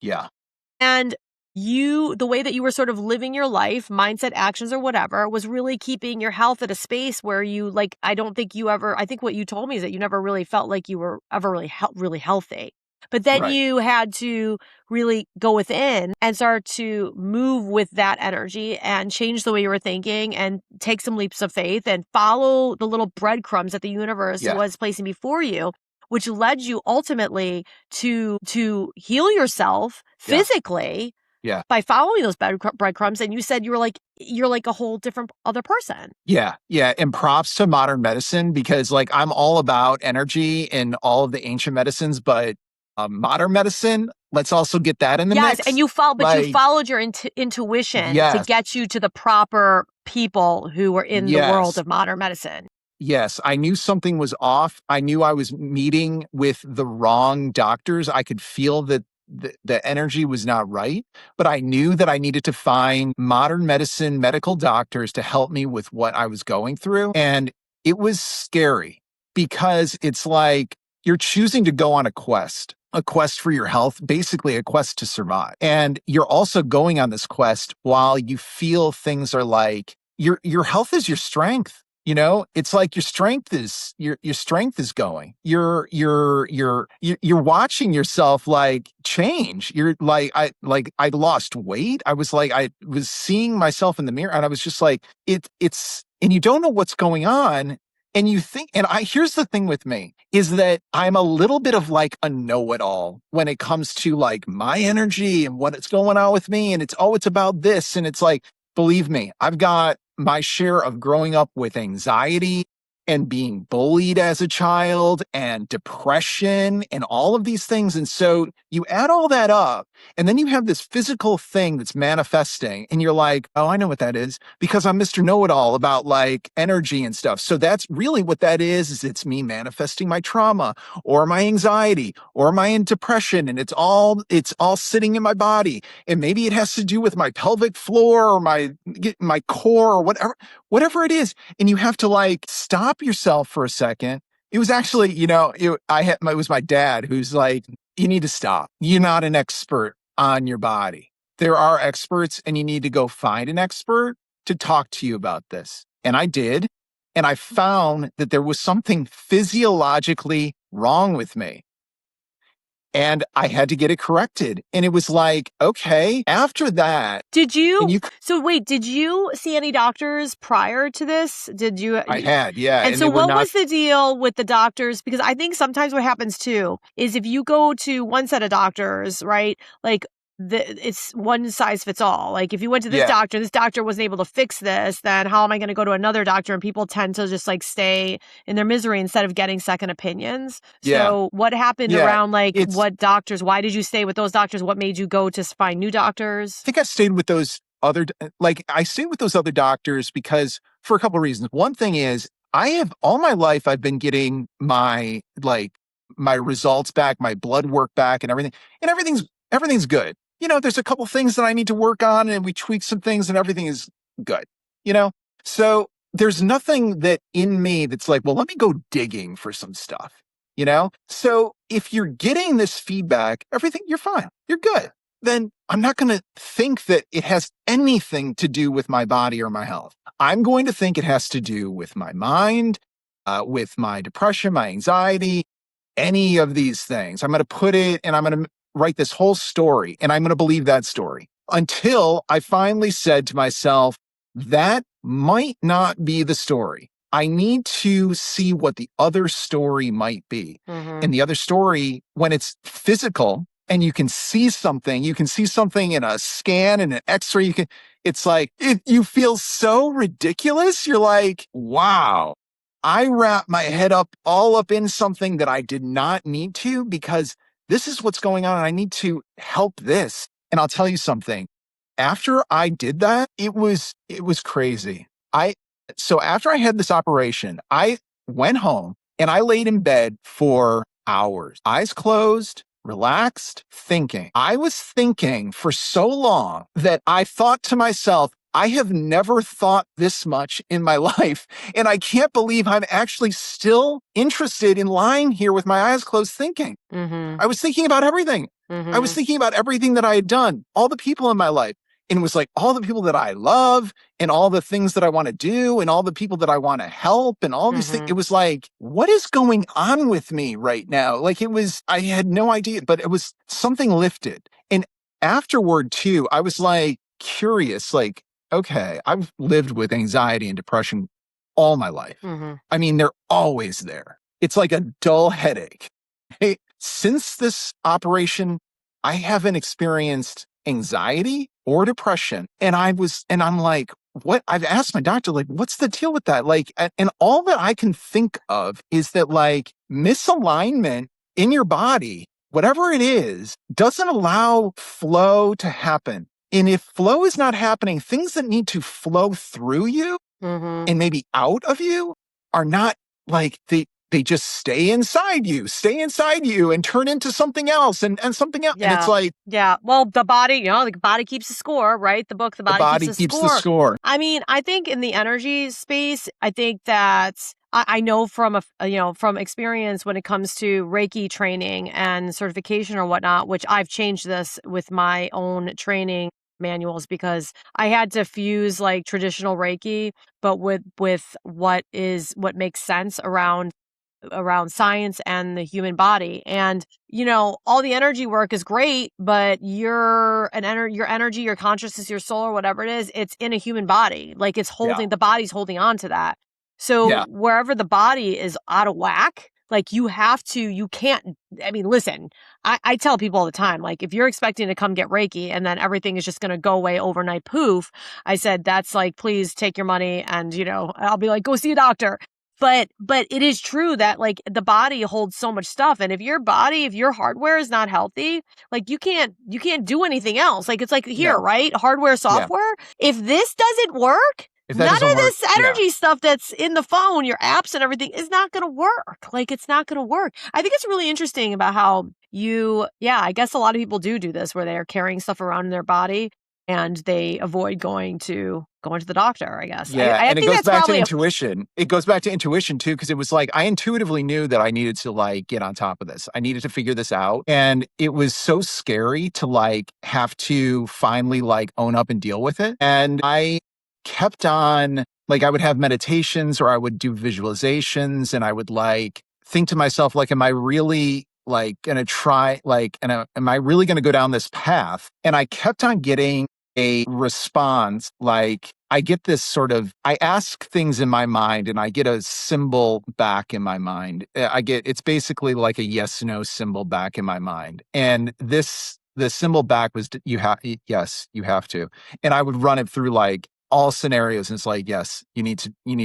S2: Yeah.
S1: And the way that you were sort of living your life, mindset, actions, or whatever, was really keeping your health at a space where you, like, I don't think you ever, I think what you told me is that you never really felt like you were ever really, really healthy. But then
S2: Right.
S1: you had to really go within and start to move with that energy and change the way you were thinking and take some leaps of faith and follow the little breadcrumbs that the universe
S2: Yeah.
S1: was placing before you, which led you ultimately to heal yourself
S2: Yeah.
S1: physically
S2: Yeah.
S1: by following those breadcrumbs. And you said you're like a whole different other person.
S2: Yeah, yeah, and props to modern medicine because, like, I'm all about energy and all of the ancient medicines, but, modern medicine, let's also get that in the
S1: Yes, and
S2: mix.
S1: but you
S2: Like,
S1: followed your intuition to
S2: yes,
S1: get you to the proper people who were in the world
S2: yes,
S1: of modern medicine.
S2: yes, I knew something was off. I knew I was meeting with the wrong doctors. I could feel that the energy was not right, but I knew that I needed to find modern medicine medical doctors to help me with what I was going through. And it was scary because it's like you're choosing to go on a quest for your health, basically a quest to survive. And you're also going on this quest while you feel things are like your health is your strength. It's like your strength is going. You're watching yourself like change. You're like I lost weight. I was seeing myself in the mirror and I was just like it's and you don't know what's going on and you think and I here's the thing with me is that I'm a little bit of like a know-it-all when it comes to like my energy and what's going on with me and it's about this and it's like believe me, I've got my share of growing up with anxiety and being bullied as a child and depression and all of these things. And so you add all that up, and then you have this physical thing that's manifesting, and you're like, oh, I know what that is because I'm Mr. Know It All about like energy and stuff. So that's really what that is it's me manifesting my trauma or my anxiety or my depression. And it's all sitting in my body and maybe it has to do with my pelvic floor or my core or whatever it is, and you have to like stop yourself for a second. It was actually, it was my dad who's like, you need to stop. You're not an expert on your body. There are experts, and you need to go find an expert to talk to you about this. And I did, and I found that there was something physiologically wrong with me and I had to get it corrected. And it was like, okay, after that,
S1: Did
S2: and
S1: you so wait, did you see any doctors prior to this? Did you
S2: I had, yeah,
S1: And
S2: and
S1: so
S2: they were
S1: what
S2: not,
S1: was the deal with the doctors? Because I think sometimes what happens too is if you go to one set of doctors, right? Like it's one size fits all. Like if you went to
S2: yeah,
S1: this doctor wasn't able to fix this, then how am I going to go to another doctor? And people tend to just like stay in their misery instead of getting second opinions.
S2: yeah,
S1: So what happened
S2: yeah.
S1: around like
S2: It's
S1: what doctors? Why did you stay with those doctors? What made you go to find new doctors?
S2: I think I stayed with those I stayed with those other doctors because for a couple of reasons. One thing is I have all my life I've been getting my results back, my blood work back and everything. And everything's good. There's a couple things that I need to work on and we tweak some things and everything is good. You know? So there's nothing that in me that's like, well, let me go digging for some stuff. So if you're getting this feedback, everything you're fine. You're good. Then I'm not going to think that it has anything to do with my body or my health. I'm going to think it has to do with my mind with my depression, my anxiety, any of these things. I'm going to put it and I'm going to write this whole story and I'm going to believe that story until I finally said to myself, that might not be the story. I need to see what the other story might be.
S1: Mhm.
S2: And the other story, when it's physical and you can see something in a scan and an x-ray, it's like, you feel so ridiculous. You're like, wow, I wrap my head up all up in something that I did not need to because this is what's going on and I need to help this. And I'll tell you something. After I did that, it was crazy. I So after I had this operation, I went home and I laid in bed for hours, eyes closed, relaxed, thinking. I was thinking for so long that I thought to myself, I have never thought this much in my life. And I can't believe I'm actually still interested in lying here with my eyes closed thinking.
S1: Mhm.
S2: I was thinking about everything. I was
S1: Mhm.
S2: thinking about everything that I had done, all the people in my life. And it was like all the people that I love and all the things that I want to do and all the people that I want to help and all these things. It
S1: Mhm.
S2: was like, what is going on with me right now? Like I had no idea, but it was something lifted. And afterward, too, I was like curious, like, okay, I've lived with anxiety and depression all my life.
S1: Mhm.
S2: I mean, they're always there. It's like a dull headache. Hey, since this operation, I haven't experienced anxiety or depression. And I'm like, what? I've asked my doctor, like, what's the deal with that? Like, and all that I can think of is that, like, misalignment in your body, whatever it is, doesn't allow flow to happen. And if flow is not happening, things that need to flow through you
S1: Mhm.
S2: and maybe out of you are not like they just stay inside you and turn into something else and something else. And it's
S1: Yeah.
S2: like
S1: Yeah. Well, the body, the body keeps the score, right? The book, The
S2: the
S1: Body Keeps
S2: body
S1: the
S2: keeps the
S1: Score.
S2: score.
S1: I mean, I think in the energy space, I think that I know from from experience when it comes to Reiki training and certification or whatnot, which I've changed this with my own training manuals because I had to fuse like traditional Reiki, but with what makes sense around science and the human body. And, all the energy work is great, but your energy, your consciousness, your soul, or whatever it is, it's in a human body. Like
S2: Yeah.
S1: the body's holding on to that. So
S2: Yeah.
S1: wherever the body is out of whack, like you can't, I mean, listen, I tell people all the time, like if you're expecting to come get Reiki and then everything is just going to go away overnight poof, I said, that's like, please take your money and, I'll be like, go see a doctor. But it is true that, like, the body holds so much stuff, and if your hardware is not healthy, like, you can't do anything else. Like, it's like here,
S2: No.
S1: right? Hardware,
S2: Yeah.
S1: software. If this doesn't work,
S2: If that
S1: none
S2: doesn't
S1: of
S2: work,
S1: this
S2: yeah.
S1: energy stuff that's in the phone, your apps and everything is not gonna work. Like, it's not gonna work. I think it's really interesting about how I guess a lot of people do this where they are carrying stuff around in their body and they avoid going to the doctor, I guess. I
S2: Yeah,
S1: I
S2: and it
S1: think
S2: goes
S1: that's
S2: back to
S1: probably a
S2: intuition. It goes back to intuition too, because it was like I intuitively knew that I needed to like get on top of this. I needed to figure this out. And it was so scary to like have to finally like own up and deal with it. And I kept on like I would have meditations or I would do visualizations and I would like think to myself, like, am I really like gonna try like and am I really gonna go down this path? And I kept on getting a response like I get this sort of I ask things in my mind and I get a symbol back in my mind. It's basically like a yes no symbol back in my mind. And the symbol back was yes, you have to. And I would run it through like all scenarios and it's like yes, you need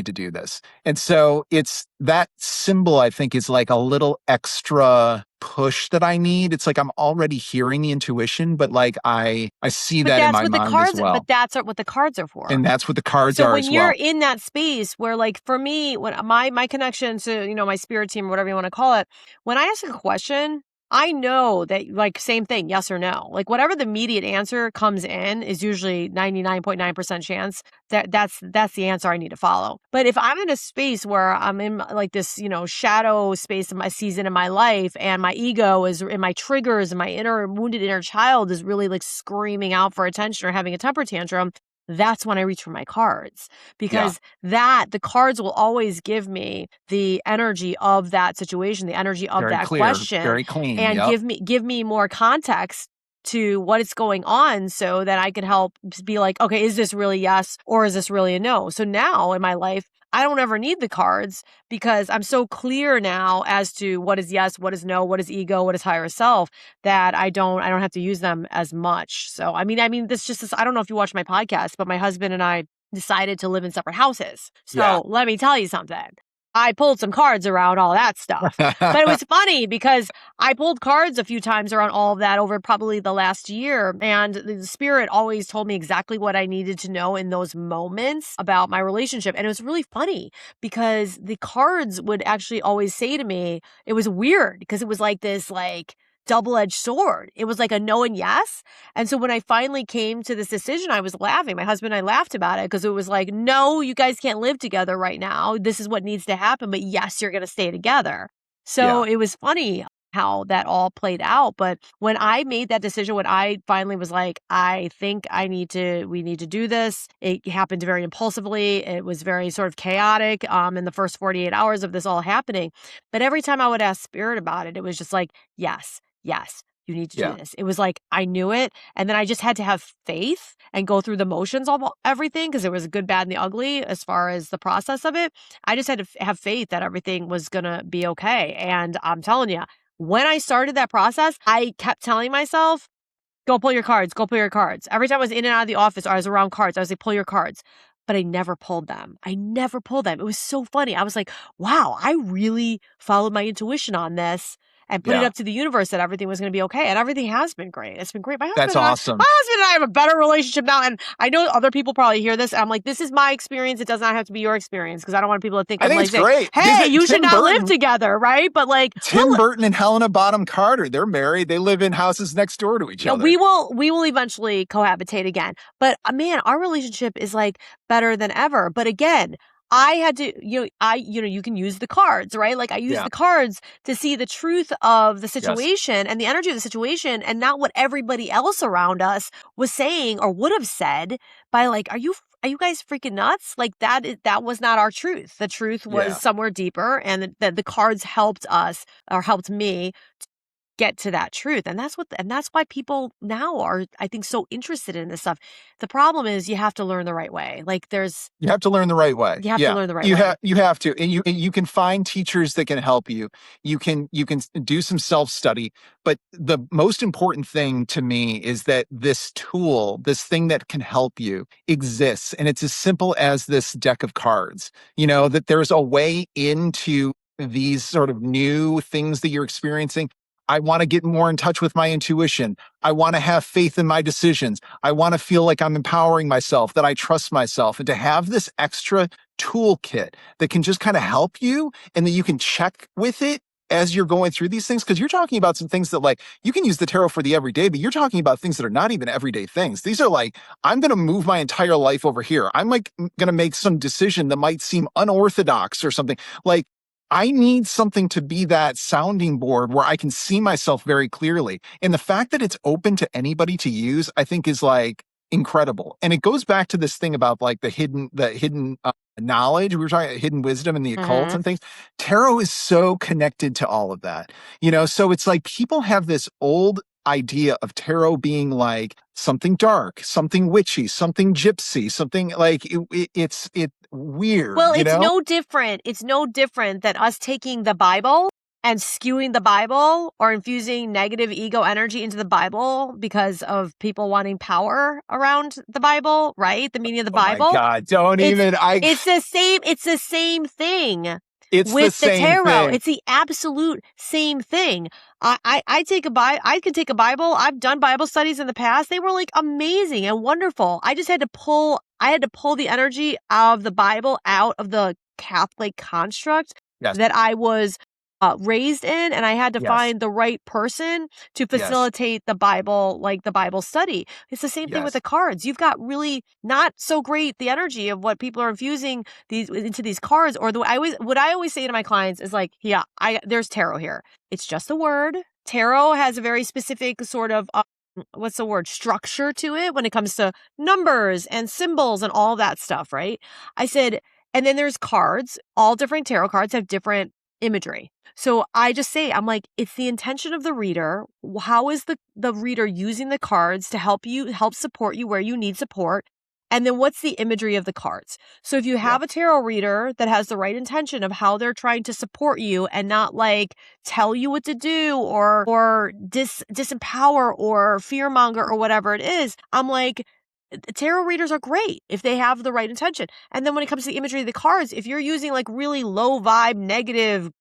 S2: to do this. And so it's that symbol I think is like a little extra push that I need. It's like I'm already hearing the intuition, but like I see
S1: But
S2: that in
S1: that's
S2: my
S1: what the
S2: mind as
S1: cards
S2: well.
S1: that's what the cards are for.
S2: And that's what the cards
S1: So
S2: are
S1: when
S2: as
S1: you're
S2: well.
S1: in that space where, like, for me, when my connection to, my spirit team or whatever you want to call it, when I ask a question, I know that, like, same thing, yes or no. Like whatever the immediate answer comes in is usually 99.9% chance that that's the answer I need to follow. But if I'm in a space where I'm in like this, shadow space of my season in my life and my ego is and my triggers and my inner wounded inner child is really like screaming out for attention or having a temper tantrum, that's when I reach for my cards,
S2: Yeah.
S1: because the cards will always give me the energy of that situation, the energy of
S2: Very
S1: that
S2: clear,
S1: question,
S2: very clean.
S1: and
S2: Yep.
S1: give me more context to what is going on, so that I can help be like, okay, is this really yes, or is this really a no? So now in my life, I don't ever need the cards, because I'm so clear now as to what is yes, what is no, what is ego, what is higher self, that I don't have to use them as much. So I mean this, I don't know if you watch my podcast, but my husband and I decided to live in separate houses.
S2: Yeah.
S1: So let me tell you something. I pulled some cards around all that stuff. But it was funny because I pulled cards a few times around all of that over probably the last year. And the spirit always told me exactly what I needed to know in those moments about my relationship. And it was really funny because the cards would actually always say to me, it was weird because it was like this, like, double-edged sword. It was like a no and yes. And so when I finally came to this decision, I was laughing. My husband and I laughed about it because it was like, no, you guys can't live together right now. This is what needs to happen. But yes, you're going to stay together. So
S2: Yeah.
S1: it was funny how that all played out. But when I made that decision, when I finally was like, I think we need to do this, it happened very impulsively. It was very sort of chaotic in the first 48 hours of this all happening. But every time I would ask spirit about it, it was just like, yes, yes, you need to do
S2: Yeah.
S1: this. It was like I knew it. And then I just had to have faith and go through the motions of everything, because it was a good, bad, and the ugly as far as the process of it. I just had to have faith that everything was going to be okay. And I'm telling you, when I started that process, I kept telling myself, go pull your cards, go pull your cards. Every time I was in and out of the office or I was around cards, I was like, pull your cards. But I never pulled them. I never pulled them. It was so funny. I was like, wow, I really followed my intuition on this and put it
S2: Yeah.
S1: up to the universe that everything was going to be okay. And everything has been great. It's been great.
S2: That's
S1: My
S2: awesome.
S1: husband and I have a better relationship now. And I know other people probably hear this. I'm like, this is my experience. It does not have to be your experience, because I don't want people to think
S2: I
S1: I'm
S2: think
S1: like
S2: it's
S1: saying,
S2: great. These
S1: hey,
S2: are
S1: you should not live together. Right. But like,
S2: Tim Burton and Helena Bonham Carter. They're married. They live in houses next door to each
S1: yeah,
S2: other.
S1: we will eventually cohabitate again. But man, our relationship is like better than ever. But again, I had to, you can use the cards, right? Like I use
S2: Yeah.
S1: the cards to see the truth of the
S2: Yes.
S1: situation and the energy of the situation, and not what everybody else around us was saying or would have said by like, are you guys freaking nuts? Like that was not our truth. The truth was
S2: Yeah.
S1: somewhere deeper, and the cards helped us, or helped me, get to that truth. And that's why people now are, I think, so interested in this stuff. The problem is you have to learn the right way. Like
S2: You have to learn the right way.
S1: you have to
S2: Yeah.
S1: learn the right way.
S2: You have to. And you can find teachers that can help you. You can do some self-study, but the most important thing to me is that this tool, this thing that can help you, exists, and it's as simple as this deck of cards. You know, that there's a way into these sort of new things that you're experiencing. I want to get more in touch with my intuition. I want to have faith in my decisions. I want to feel like I'm empowering myself, that I trust myself, and to have this extra toolkit that can just kind of help you, and that you can check with it as you're going through these things. Because you're talking about some things that, like, you can use the tarot for the everyday, but you're talking about things that are not even everyday things. These are like, I'm going to move my entire life over here. I'm like going to make some decision that might seem unorthodox or something. Like, I need something to be that sounding board where I can see myself very clearly. And the fact that it's open to anybody to use, I think, is like incredible. And it goes back to this thing about like the hidden knowledge. We were talking about hidden wisdom and the occult
S1: Hmm.
S2: and things. Tarot is so connected to all of that, you know? So it's like people have this old idea of tarot being like something dark, something witchy, something gypsy, something like it's weird,
S1: Well,
S2: you know?
S1: it's no different than us taking the Bible and skewing the Bible, or infusing negative ego energy into the Bible because of people wanting power around the Bible, right? The meaning of the
S2: Oh my
S1: Bible.
S2: God. Don't
S1: It's
S2: even,
S1: it's the same thing
S2: it's the
S1: with the
S2: same
S1: tarot.
S2: thing.
S1: It's the absolute same thing. I could take a Bible. I've done Bible studies in the past. They were like amazing and wonderful. I had to pull the energy of the Bible out of the Catholic construct
S2: Yes.
S1: that I was raised in, and I had to
S2: Yes.
S1: find the right person to
S2: Yes.
S1: facilitate the Bible, like the Bible study. It's the same thing with
S2: Yes.
S1: the cards. You've got really not so great the energy of what people are infusing these into these cards, or what I always say to my clients is like, yeah, there's tarot here. It's just a word. Tarot has a very specific sort of what's the word, structure to it when it comes to numbers and symbols and all that stuff, right? I said, and then there's cards. All different tarot cards have different imagery. So I just say, I'm like, it's the intention of the reader. How is the reader using the cards to help you, help support you where you need support? And then what's the imagery of the cards? So if you
S2: Yeah.
S1: have a tarot reader that has the right intention of how they're trying to support you and not like tell you what to do or disempower or fearmonger or whatever it is, I'm like, tarot readers are great if they have the right intention. And then when it comes to the imagery of the cards, if you're using like really low vibe, negative,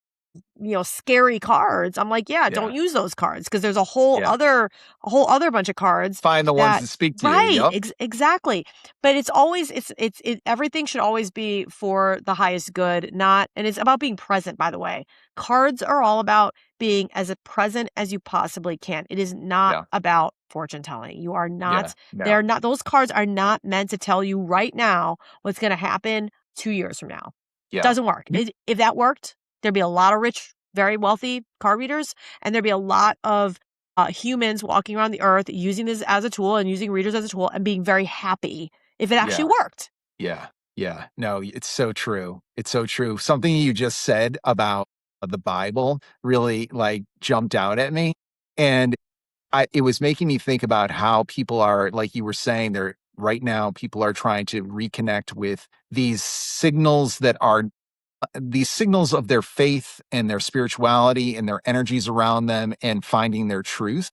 S1: scary cards, I'm like, yeah, don't
S2: Yeah.
S1: use those cards because there's
S2: Yeah.
S1: a whole other bunch of cards
S2: Find the ones
S1: that
S2: that speak to you.
S1: right,
S2: Yep.
S1: exactly. But it's always everything should always be for the highest good, not, and it's about being present, by the way. Cards are all about being as present as you possibly can. It is not
S2: Yeah.
S1: about fortune telling. You are not,
S2: Yeah. No.
S1: they're not, those cards are not meant to tell you right now what's going to happen 2 years from now.
S2: Yeah.
S1: Doesn't work.
S2: You-
S1: If that worked, there'd be a lot of rich, very wealthy card readers, and there'd be a lot of humans walking around the earth using this as a tool and using readers as a tool and being very happy if it actually
S2: Yeah.
S1: worked.
S2: Yeah. Yeah. No, it's so true. It's so true. Something you just said about the Bible really like jumped out at me. And it was making me think about how people are, like you were saying, they're right now, people are trying to reconnect with these signals of their faith and their spirituality and their energies around them and finding their truth.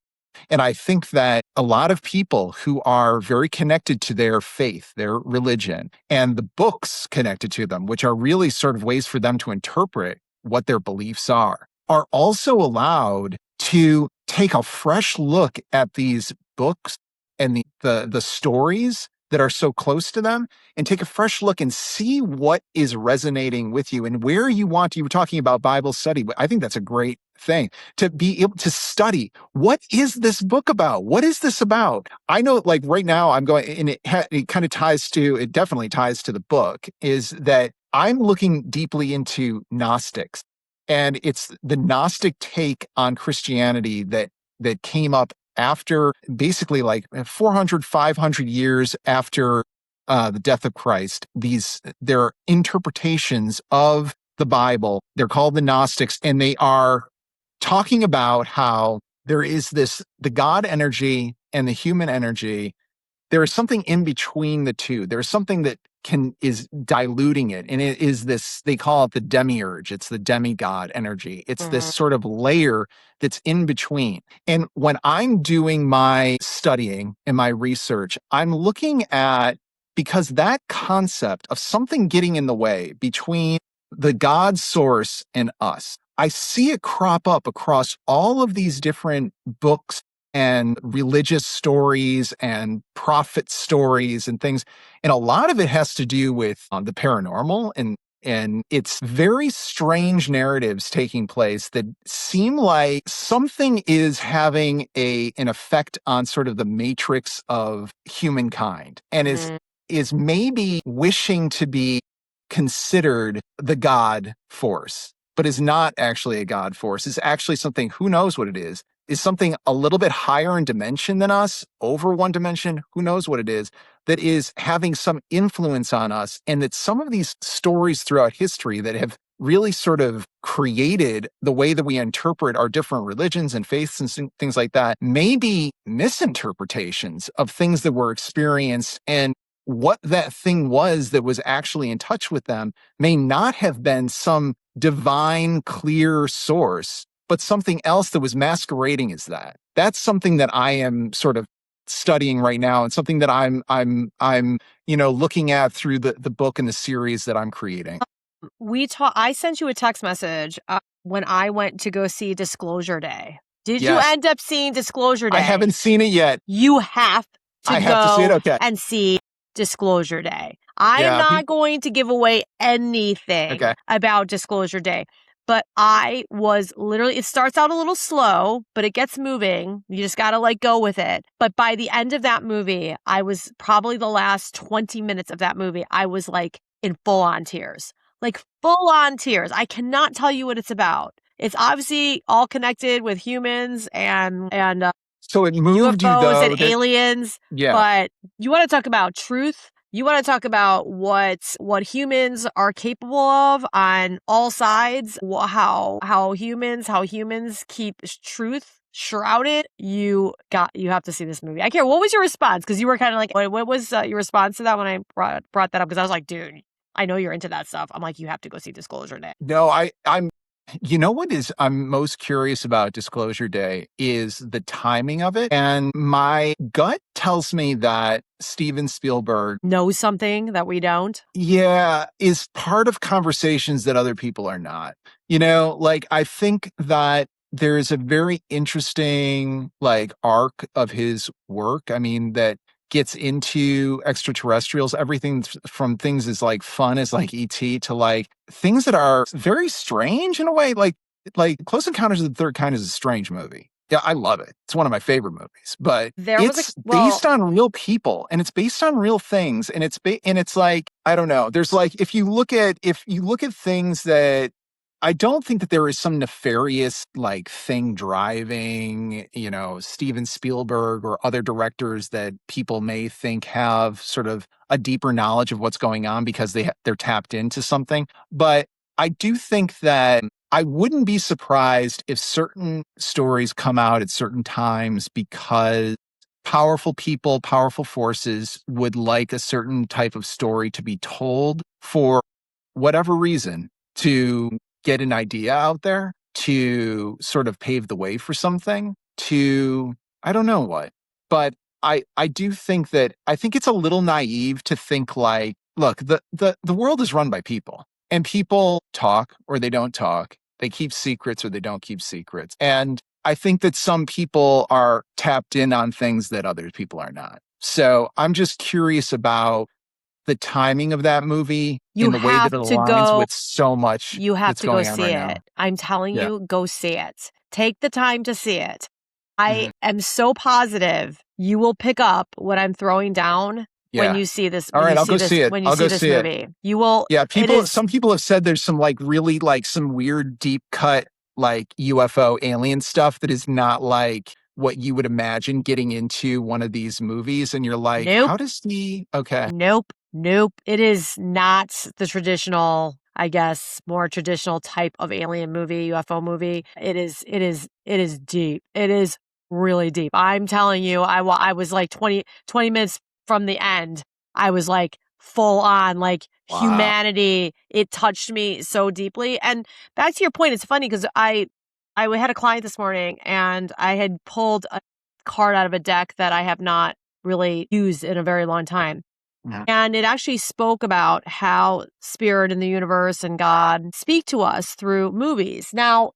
S2: And I think that a lot of people who are very connected to their faith, their religion, and the books connected to them, which are really sort of ways for them to interpret what their beliefs are also allowed to take a fresh look at these books and the stories that are so close to them and take a fresh look and see what is resonating with you and where you want to. You were talking about Bible study, but I think that's a great thing to be able to study. What is this book about? What is this about? I know, like right now, I'm going, and it kind of it definitely ties to the book, is that I'm looking deeply into Gnostics. And it's the Gnostic take on Christianity that came up after basically like 400, 500 years after the death of Christ. Their interpretations of the Bible, they're called the Gnostics, and they are talking about how there is the God energy and the human energy. There is something in between the two. There's something that is diluting it. And it is this, they call it the demiurge. It's the demigod energy. It's this
S1: Mhm.
S2: sort of layer that's in between. And when I'm doing my studying and my research, I'm looking at, because that concept of something getting in the way between the God source and us, I see it crop up across all of these different books and religious stories and prophet stories and things. And a lot of it has to do with the paranormal, and it's very strange narratives taking place that seem like something is having an effect on sort of the matrix of humankind and
S1: Mhm.
S2: is maybe wishing to be considered the God force, but is not actually a God force, is actually something, who knows what it is something a little bit higher in dimension than us, over one dimension, who knows what it is, that is having some influence on us. And that some of these stories throughout history that have really sort of created the way that we interpret our different religions and faiths and things like that may be misinterpretations of things that were experienced, and what that thing was that was actually in touch with them may not have been some divine, clear source, but something else that was masquerading as that. That's something that I am sort of studying right now, and something that I'm looking at through the book and the series that I'm creating.
S1: I sent you a text message when I went to go see Disclosure Day. Did you
S2: Yes,
S1: end up seeing Disclosure
S2: I
S1: Day?
S2: haven't seen it yet.
S1: You have to
S2: I have to see it.
S1: go
S2: Okay.
S1: and see Disclosure Day. I am
S2: Yeah.
S1: not going to give away anything
S2: Okay.
S1: about Disclosure Day, but I was literally, it starts out a little slow, but it gets moving. You just got to like go with it. But by the end of that movie, I was probably the last 20 minutes of that movie, I was like in full on tears. Like full on tears. I cannot tell you what it's about. It's obviously all connected with humans and
S2: So it moved you
S1: UFOs and
S2: though that
S1: aliens,
S2: yeah.
S1: but you want to talk about truth? You want to talk about what humans are capable of on all sides? How humans keep truth shrouded? You have to see this movie. I care. What was your response? Because you were kind of like, what was your response to that when I brought that up? Because I was like, dude, I know you're into that stuff. I'm like, you have to go see Disclosure Day.
S2: No, I'm you know what is I'm most curious about Disclosure Day is the timing of it. And my gut tells me that Steven Spielberg,
S1: Know something that we don't.
S2: yeah, is part of conversations that other people are not. Like I think that there is a very interesting like arc of his work. I mean, that gets into extraterrestrials, everything from things as like fun as like ET to like things that are very strange in a way. Like Close Encounters of the Third Kind is a strange movie. Yeah, I love it. It's one of my favorite movies, but
S1: There was a
S2: it's
S1: well,
S2: based on real people and it's based on real things and it's like I don't know. There's like if you look at things that I don't think that there is some nefarious like thing driving, Steven Spielberg or other directors that people may think have sort of a deeper knowledge of what's going on because they're tapped into something. But I do think that I wouldn't be surprised if certain stories come out at certain times because powerful people, powerful forces would like a certain type of story to be told for whatever reason to get an idea out there, to sort of pave the way for something, to I don't know what. But I do think that I think it's a little naive to think like, look, the world is run by people. And people talk or they don't talk. They keep secrets or they don't keep secrets. And I think that some people are tapped in on things that other people are not. So I'm just curious about the timing of that movie
S1: you
S2: in the way that
S1: have
S2: it
S1: to
S2: aligns
S1: go
S2: with so much
S1: You have
S2: that's
S1: to go
S2: going on
S1: see
S2: right
S1: it.
S2: now.
S1: I'm telling
S2: Yeah.
S1: you, go see it. Take the time to see it. I
S2: Mhm.
S1: am so positive you will pick up what I'm throwing down when
S2: Yeah.
S1: you see this
S2: All right, I'll go see it.
S1: when you
S2: I'll
S1: see
S2: go
S1: this
S2: see it.
S1: movie. You will
S2: Yeah,
S1: it is
S2: some people have said there's some like really like some weird deep cut like UFO alien stuff that is not like what you would imagine getting into one of these movies and you're like,
S1: nope.
S2: how does he okay.
S1: Nope. Nope. It is not the traditional, I guess, more traditional type of alien movie, UFO movie. It is deep. It is really deep. I'm telling you, I was like 20 minutes from the end. I was like full on, like
S2: Wow.
S1: humanity. It touched me so deeply. And back to your point, it's funny because I had a client this morning and I had pulled a card out of a deck that I have not really used in a very long time.
S2: Mhm.
S1: And it actually spoke about how spirit and the universe and God speak to us through movies. Now,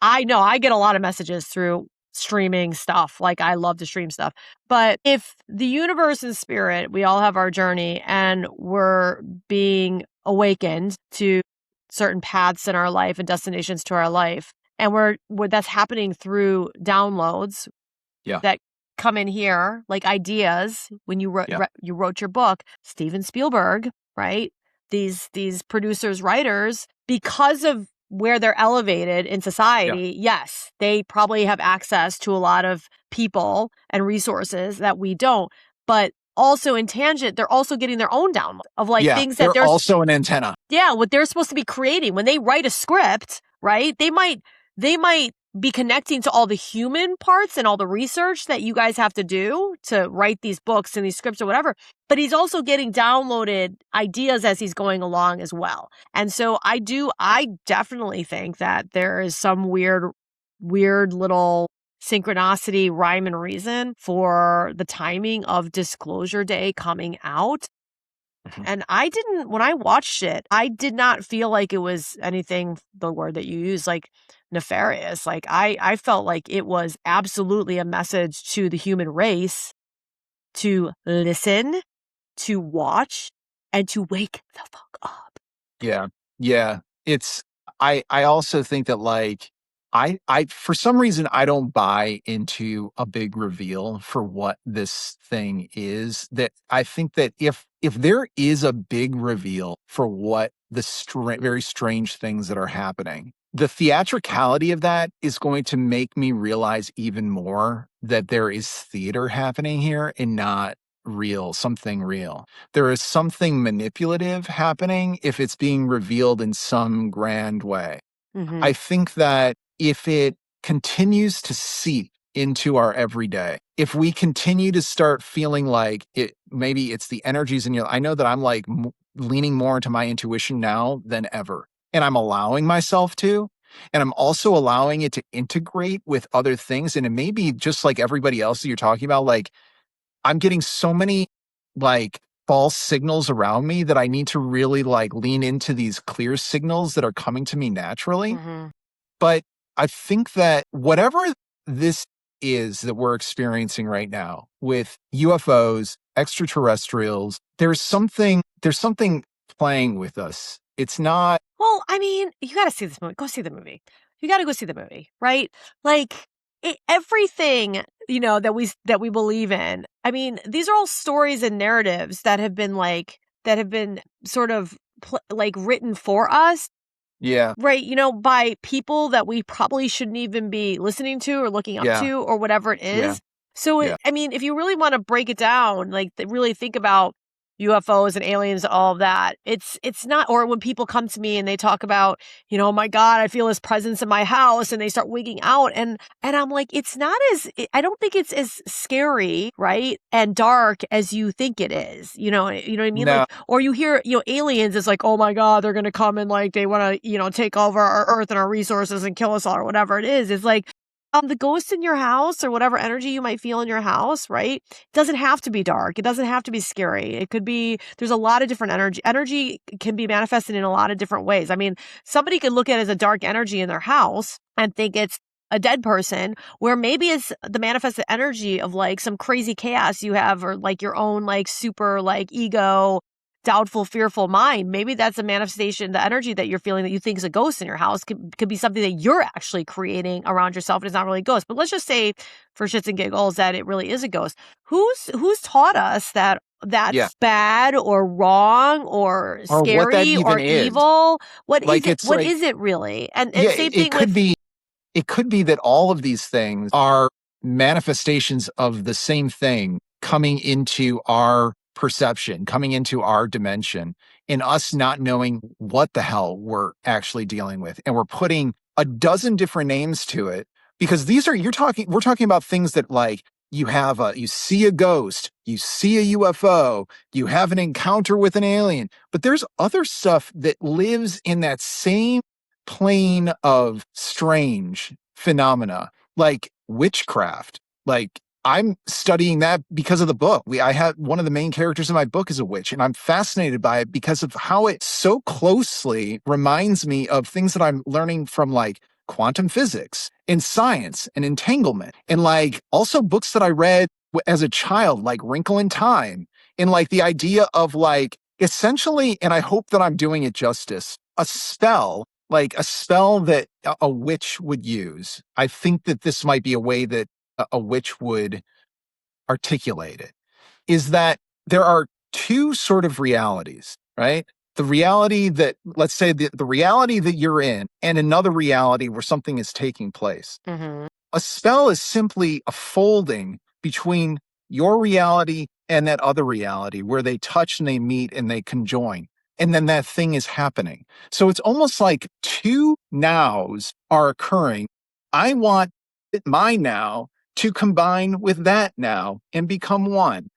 S1: I know I get a lot of messages through streaming stuff. Like I love to stream stuff. But if the universe and spirit, we all have our journey and we're being awakened to certain paths in our life and destinations to our life. And we're that's happening through downloads
S2: Yeah.
S1: that come in here, like ideas when
S2: Yeah.
S1: you wrote your book, Steven Spielberg, right? These producers, writers, because of where they're elevated in
S2: Yeah.
S1: society, yes, they probably have access to a lot of people and resources that we don't. But also in tangent, they're also getting their own download of like
S2: Yeah.
S1: things that
S2: They're also an antenna.
S1: yeah, what they're supposed to be creating when they write a script, right? They might be connecting to all the human parts and all the research that you guys have to do to write these books and these scripts or whatever, but he's also getting downloaded ideas as he's going along as well. And so I definitely think that there is some weird little synchronicity, rhyme and reason for the timing of Disclosure Day coming out.
S2: Mhm.
S1: And when I watched it, I did not feel like it was anything, the word that you use, like nefarious. Like I felt like it was absolutely a message to the human race to listen, to watch, and to wake the fuck up.
S2: Yeah. Yeah. It's I also think that like I for some reason I don't buy into a big reveal for what this thing is. That I think that if there is a big reveal for what the very strange things that are happening, the theatricality of that is going to make me realize even more that there is theater happening here and not something real. There is something manipulative happening if it's being revealed in some grand way.
S1: Mhm.
S2: I think that if it continues to seep into our everyday, if we continue to start feeling like maybe it's the energies in I know that I'm like leaning more into my intuition now than ever. And I'm allowing myself to. And I'm also allowing it to integrate with other things. And it may be just like everybody else that you're talking about. Like, I'm getting so many like false signals around me that I need to really like lean into these clear signals that are coming to me naturally.
S1: Mhm.
S2: But I think that whatever this is that we're experiencing right now with UFOs, extraterrestrials, there's something playing with us. It's not.
S1: Well, I mean, you gotta see this movie. Go see the movie. You gotta go see the movie, right? Like, everything, that we believe in. I mean, these are all stories and narratives that have been sort of like written for us.
S2: Yeah,
S1: Right, by people that we probably shouldn't even be listening to or looking up
S2: yeah,
S1: to or whatever it
S2: yeah,
S1: is. So,
S2: yeah.
S1: I mean, if you really wanna break it down, like, really think about UFOs and aliens, all of that, it's not. Or when people come to me and they talk about, "Oh my god, I feel his presence in my house," and they start wigging out, and I'm like, it's not I don't think it's as scary, right, and dark as you think it is, you know what I mean?
S2: No,
S1: Like, or you hear, aliens, it's like, "Oh my god, they're gonna come and, like, they wanna, take over our Earth and our resources and kill us all," or whatever it is. It's like, the ghost in your house or whatever energy you might feel in your house, right? Doesn't have to be dark. It doesn't have to be scary. It could be, there's a lot of different energy. Energy can be manifested in a lot of different ways. I mean, somebody could look at it as a dark energy in their house and think it's a dead person, where maybe it's the manifested energy of like some crazy chaos you have, or like your own like super like ego, doubtful, fearful mind. Maybe that's a manifestation. The energy that you're feeling that you think is a ghost in your house could be something that you're actually creating around yourself. And it's not really a ghost. But let's just say, for shits and giggles, that it really is a ghost. Who's taught us that
S2: yeah.
S1: that's bad or wrong or
S2: Or what that
S1: scary
S2: even
S1: or
S2: is.
S1: evil? What is
S2: Like
S1: it?
S2: it's
S1: What
S2: like,
S1: is it really? And
S2: yeah,
S1: same
S2: it
S1: thing
S2: could
S1: with.
S2: be. It could be that all of these things are manifestations of the same thing coming into our perception, coming into our dimension, and us not knowing what the hell we're actually dealing with. And we're putting a dozen different names to it because we're talking about things that like you see a ghost, you see a UFO, you have an encounter with an alien, but there's other stuff that lives in that same plane of strange phenomena like witchcraft. Like I'm studying that because of the book. I have one of the main characters in my book is a witch, and I'm fascinated by it because of how it so closely reminds me of things that I'm learning from like quantum physics and science and entanglement, and like also books that I read as a child, like Wrinkle in Time, and like the idea of like essentially, and I hope that I'm doing it justice, a spell, like a spell that a witch would use. I think that this might be a way that a witch would articulate it, is that there are two sort of realities, right? The reality that, let's say, the reality that you're in, and another reality where something is taking place.
S1: Mhm.
S2: A spell is simply a folding between your reality and that other reality where they touch and they meet and they conjoin. And then that thing is happening. So it's almost like two nows are occurring. I want my now to combine with that now and become one.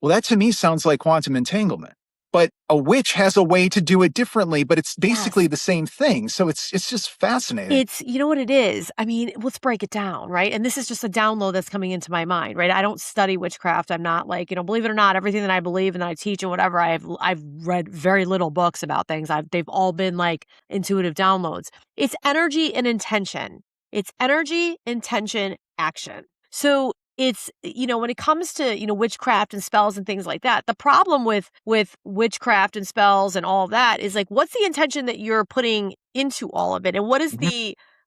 S2: Well, that to me sounds like quantum entanglement. But a witch has a way to do it differently, but it's basically
S1: Yes.
S2: the same thing. So it's just fascinating.
S1: It's, you know what it is? I mean, let's break it down, right? And this is just a download that's coming into my mind, right? I don't study witchcraft. I'm not like, believe it or not, everything that I believe and that I teach and whatever, I've read very little books about things. They've all been like intuitive downloads. It's energy and intention. It's energy, intention, action. So it's, when it comes to, witchcraft and spells and things like that, the problem with witchcraft and spells and all of that is like, what's the intention that you're putting into all of it? And what is
S2: Mhm.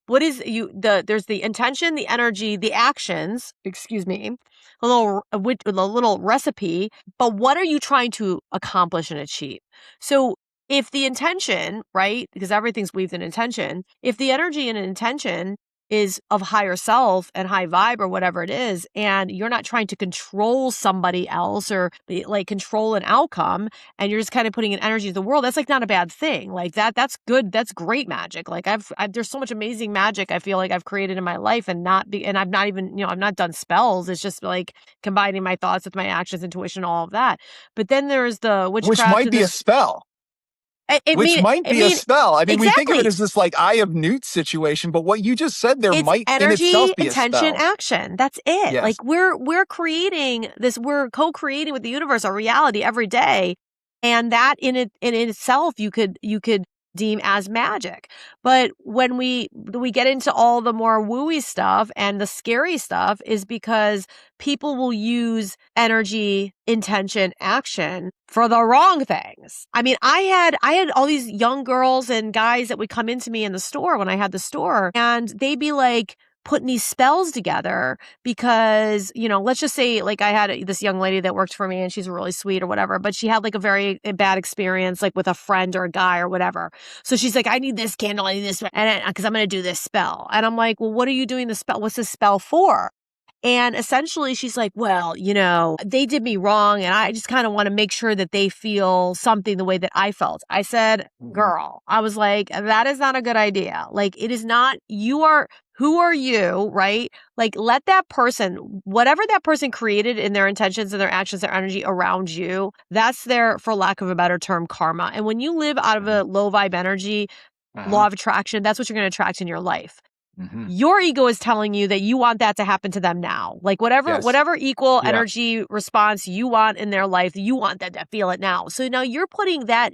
S1: there's the intention, the energy, the actions, excuse me, a little recipe, but what are you trying to accomplish and achieve? So if the intention, right, because everything's weaved in intention, if the energy and intention is of higher self and high vibe or whatever it is, and you're not trying to control somebody else or like control an outcome, and you're just kind of putting an energy to the world, that's like not a bad thing. Like that's good. That's great magic. Like there's so much amazing magic I feel like I've created in my life, and I've not even, I've not done spells. It's just like combining my thoughts with my actions, intuition, all of that. But then there's the
S2: Which
S1: witchcraft
S2: might
S1: and
S2: be a
S1: this.
S2: spell.
S1: I
S2: Which
S1: mean,
S2: might
S1: I
S2: be a
S1: mean,
S2: spell. I mean, we think of it
S1: exactly.
S2: as this like Eye of Newt situation, but what you just said there
S1: It's
S2: might in itself
S1: energy,
S2: be a
S1: intention,
S2: spell.
S1: action. That's it.
S2: Yes.
S1: Like we're creating this, we're co-creating with the universe, our reality every day. And that in itself you could deem as magic. But when we get into all the more wooey stuff and the scary stuff is because people will use energy, intention, action for the wrong things. I mean, I had all these young girls and guys that would come into me in the store when I had the store, and they'd be like putting these spells together because, let's just say like I had this young lady that worked for me and she's really sweet or whatever, but she had like a very bad experience like with a friend or a guy or whatever. So she's like, I need this candle, I need this, and because I'm going to do this spell. And I'm like, well, what are you doing the spell? What's this spell for? And essentially she's like, well, they did me wrong and I just kind of want to make sure that they feel something the way that I felt. I said, girl, I was like, that is not a good idea. Like, it is not, who are you, right? Like, let that person, whatever that person created in their intentions and their actions, their energy around you, that's their, for lack of a better term, karma. And when you live out of a low vibe energy, law of attraction, that's what you're going to attract in your life. Your ego is telling you that you want that to happen to them now. Like
S2: Yes.
S1: whatever equal
S2: Yeah.
S1: energy response you want in their life, you want that to feel it now. So now you're putting that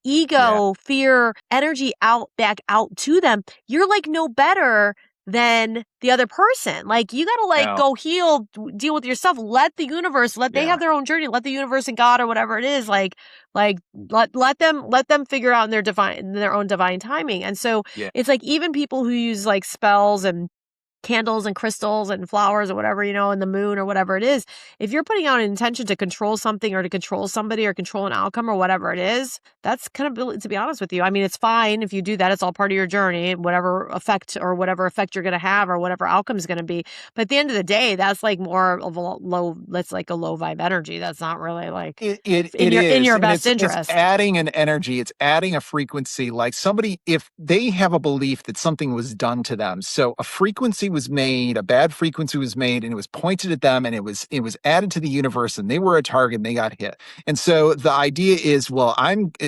S1: ego, fear, energy back out to them. You're like no better than the other person. Like you got to like
S2: No.
S1: go heal, deal with yourself. Let the universe, they have their own journey. Let the universe and God or whatever it is, like let them figure out in their own divine timing. And so it's like even people who use like spells and candles and crystals and flowers or whatever, and the moon or whatever it is, if you're putting out an intention to control something or to control somebody or control an outcome or whatever it is, that's kind of, to be honest with you, I mean, it's fine if you do that. It's all part of your journey, whatever effect you're going to have or whatever outcome is going to be. But at the end of the day, that's like more of that's like a low vibe energy. That's not really like
S2: It
S1: in
S2: is,
S1: your
S2: and
S1: best
S2: it's
S1: interest.
S2: adding an energy, it's adding a frequency. Like somebody, if they have a belief that something was done to them, so a frequency was made, a bad frequency was made, and it was pointed at them, and it was added to the universe, and they were a target, and they got hit. And so the idea is, well,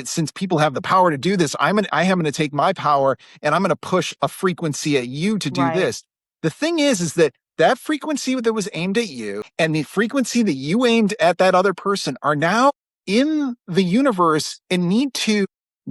S2: since people have the power to do this, I am going to take my power, and I'm going to push a frequency at you to do this. The thing is that frequency that was aimed at you and the frequency that you aimed at that other person are now in the universe and need to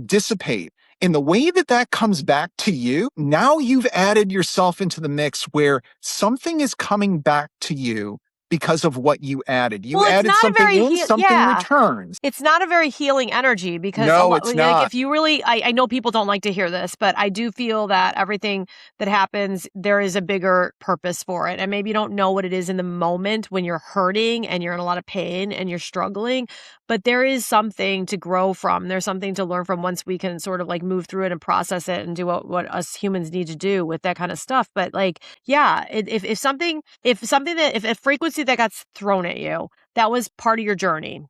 S2: dissipate. And the way that comes back to you, now you've added yourself into the mix where something is coming back to you because of what you added. You added something in, something returns.
S1: It's not a very healing energy because
S2: No, it's
S1: like
S2: not.
S1: if you really, I know people don't like to hear this, but I do feel that everything that happens, there is a bigger purpose for it. And maybe you don't know what it is in the moment when you're hurting and you're in a lot of pain and you're struggling, but there is something to grow from. There's something to learn from once we can sort of like move through it and process it and do what us humans need to do with that kind of stuff. But like, yeah, if a frequency that got thrown at you, that was part of your journey.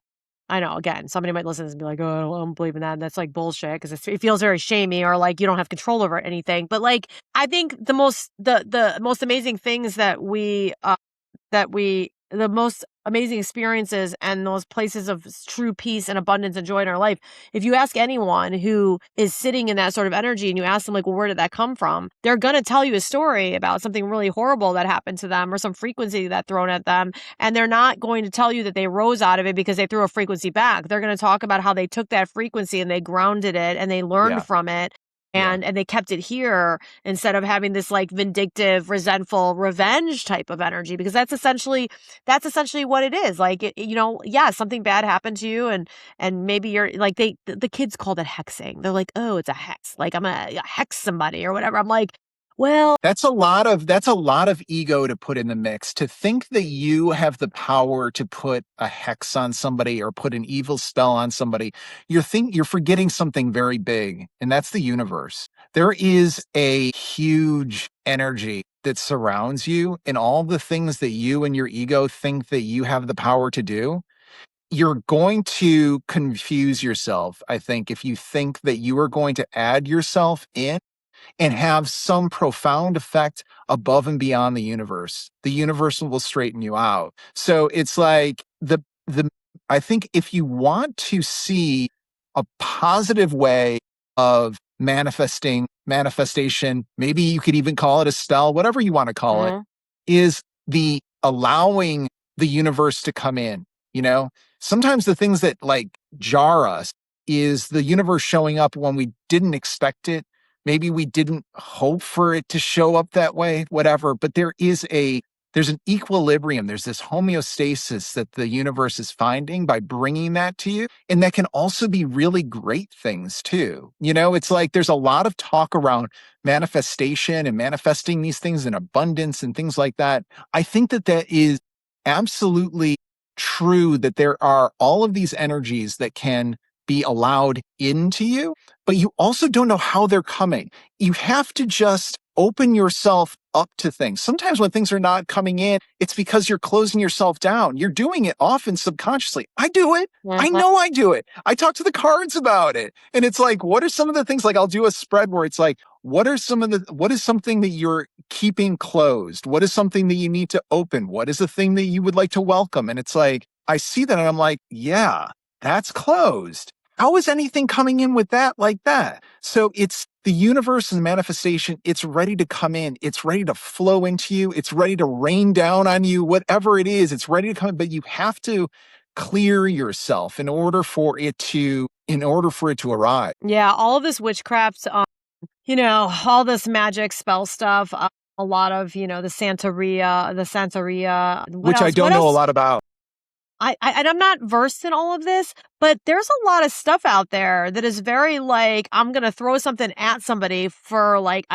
S1: I know, again, somebody might listen and be like, oh, I don't believe in that. And that's like bullshit because it feels very shamey or like you don't have control over anything. But like, I think the most amazing things the most amazing experiences and those places of true peace and abundance and joy in our life. If you ask anyone who is sitting in that sort of energy and you ask them like, well, where did that come from? They're going to tell you a story about something really horrible that happened to them or some frequency that thrown at them. And they're not going to tell you that they rose out of it because they threw a frequency back. They're going to talk about how they took that frequency and they grounded it and they learned from it. And they kept it here instead of having this like vindictive, resentful, revenge type of energy, because that's essentially what it is. Like, something bad happened to you and maybe you're like, the kids call it hexing. They're like, oh, it's a hex. Like I'm gonna hex somebody or whatever. I'm like, Well,
S2: That's a lot of ego to put in the mix. To think that you have the power to put a hex on somebody or put an evil spell on somebody, you're forgetting something very big, and that's the universe. There is a huge energy that surrounds you, and all the things that you and your ego think that you have the power to do. You're going to confuse yourself, I think, if you think that you are going to add yourself in and have some profound effect above and beyond the universe. The universe will straighten you out. So it's like the I think if you want to see a positive way of manifestation, maybe you could even call it a spell, whatever you want to call it,
S1: mhm,
S2: is the allowing the universe to come in, you know? Sometimes the things that like jar us is the universe showing up when we didn't expect it. Maybe we didn't hope for it to show up that way, whatever, but there's an equilibrium. There's this homeostasis that the universe is finding by bringing that to you. And that can also be really great things too. You know, it's like there's a lot of talk around manifestation and manifesting these things in abundance and things like that. I think that that is absolutely true, that there are all of these energies that can be allowed into you, but you also don't know how they're coming. You have to just open yourself up to things. Sometimes when things are not coming in, it's because you're closing yourself down. You're doing it often subconsciously. I do it. I
S1: mhm.
S2: know I do it. I talk to the cards about it. And it's like, what are some of the things? Like I'll do a spread where it's like, what is something that you're keeping closed? What is something that you need to open? What is the thing that you would like to welcome? And it's like, I see that and I'm like, yeah, that's closed. How is anything coming in with that like that? So it's the universe and manifestation. It's ready to come in. It's ready to flow into you. It's ready to rain down on you, whatever it is. It's ready to come in, but you have to clear yourself in order for it to arrive,
S1: Yeah, all of this witchcraft, all this magic spell stuff, a lot of, the Santeria. What
S2: which I
S1: else? What
S2: don't know a
S1: else?
S2: lot about.
S1: And I'm not versed in all of this, but there's a lot of stuff out there that is very like, I'm gonna throw something at somebody for like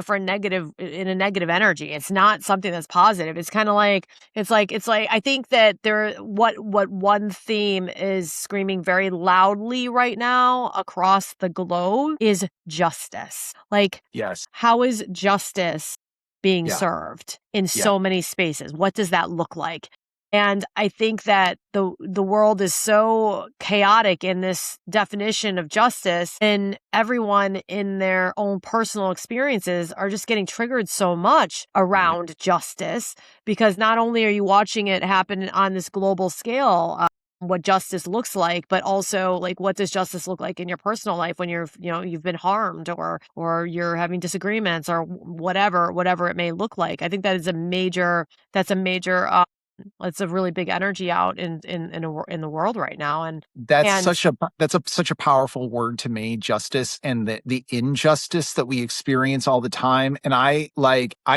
S1: for a negative, in a negative energy. It's not something that's positive. It's kind of like, it's like I think that what one theme is screaming very loudly right now across the globe is justice. Like,
S2: Yes.
S1: how is justice being
S2: Yeah.
S1: served in
S2: Yeah.
S1: so many spaces? What does that look like? And I think that the world is so chaotic in this definition of justice, and everyone in their own personal experiences are just getting triggered so much
S2: Mhm.
S1: around justice, because not only are you watching it happen on this global scale, what justice looks like, but also like, what does justice look like in your personal life when you've been harmed, or you're having disagreements, or whatever it may look like. I think that's a major it's a really big energy out in the world right now, and
S2: That's such a powerful word to me, justice, and the injustice that we experience all the time. And I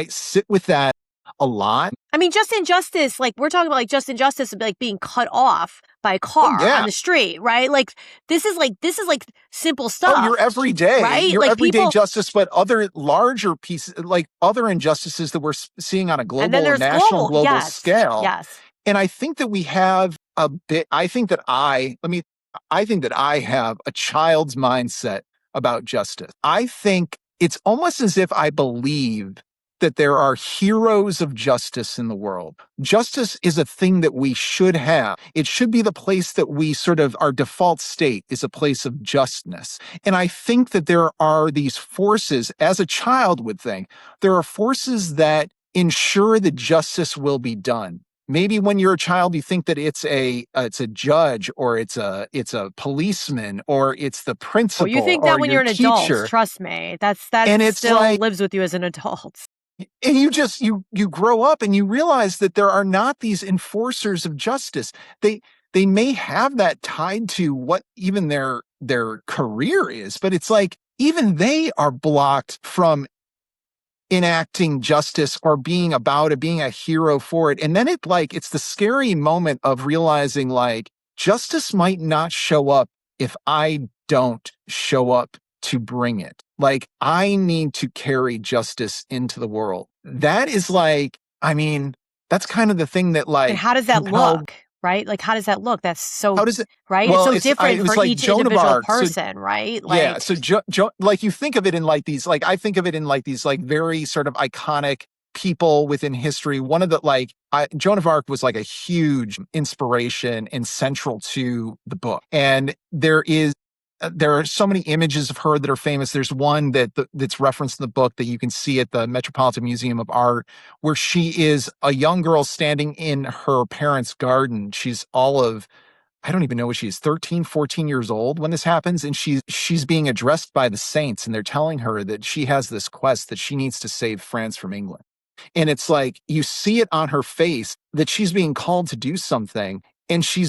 S2: sit with that a lot.
S1: I mean, just injustice, like, we're talking about, like, just injustice of, like, being cut off by a
S2: Oh
S1: car on
S2: yeah.
S1: the street, right? Like, this is like simple
S2: Oh,
S1: stuff, right?
S2: your
S1: Like,
S2: everyday
S1: people,
S2: justice, but other larger pieces, like other injustices that we're seeing on a
S1: and then
S2: global,
S1: there's
S2: national,
S1: global.
S2: global
S1: Yes,
S2: scale.
S1: yes.
S2: And I think that we have a bit, I think that I have a child's mindset about justice. I think it's almost as if I believe that there are heroes of justice in the world. Justice is a thing that we should have. It should be the place that we sort of, our default state is a place of justness. And I think that there are these forces, as a child would think, there are forces that ensure that justice will be done. Maybe when you're a child, you think that it's a judge, or it's a policeman, or it's the
S1: Well, you
S2: principal
S1: think
S2: or
S1: that when
S2: your
S1: you're an adult,
S2: teacher.
S1: trust me, that
S2: And it's
S1: still
S2: like,
S1: lives with you as an adult.
S2: and you grow up and you realize that there are not these enforcers of justice. They may have that tied to what even their career is, but it's like even they are blocked from enacting justice or being a hero for it. And then it's the scary moment of realizing like justice might not show up if I don't show up to bring it. Like, I need to carry justice into the world. That is like, I mean, that's kind of the thing that
S1: And
S2: like
S1: how does that
S2: compelled.
S1: look, right? Like, how does that look? That's so
S2: How does it?
S1: right? It's
S2: Well,
S1: so
S2: it
S1: different
S2: was
S1: for
S2: like
S1: each
S2: Joan of
S1: individual
S2: Arc. So
S1: person, right?
S2: yeah,
S1: Like,
S2: so like you think of it in like these, like I think of it in like these like very sort of iconic people within history. One of the like Joan of Arc was like a huge inspiration and central to the book. And there are so many images of her that are famous. There's one that's referenced in the book that you can see at the Metropolitan Museum of Art, where she is a young girl standing in her parents' garden. She's all of, I don't even know what she is, 13, 14 years old when this happens. And she's being addressed by the saints, and they're telling her that she has this quest that she needs to save France from England. And it's like you see it on her face that she's being called to do something. And she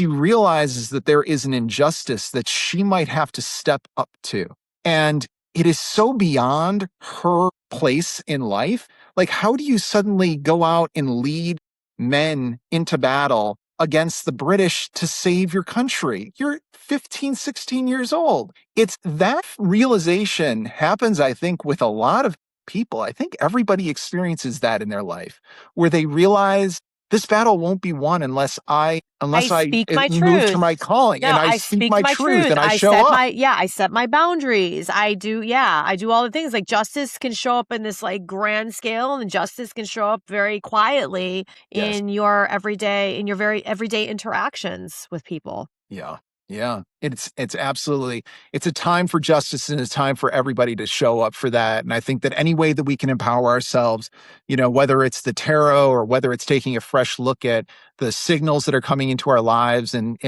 S2: realizes that there is an injustice that she might have to step up to. And it is so beyond her place in life. Like, how do you suddenly go out and lead men into battle against the British to save your country? You're 15, 16 years old. It's that realization happens, I think, with a lot of people. I think everybody experiences that in their life, where they realize this battle won't be won
S1: I
S2: unless I
S1: speak my
S2: move to
S1: truth.
S2: my calling and
S1: No,
S2: I
S1: I
S2: speak
S1: speak
S2: my
S1: my
S2: truth
S1: truth.
S2: and I show up.
S1: I set my boundaries. I do all the things. Like, justice can show up in this like grand scale, and justice can show up very quietly
S2: Yes.
S1: in your very everyday interactions with people.
S2: Yeah. Yeah. It's absolutely, it's a time for justice, and it's time for everybody to show up for that. And I think that any way that we can empower ourselves, whether it's the tarot or whether it's taking a fresh look at the signals that are coming into our lives and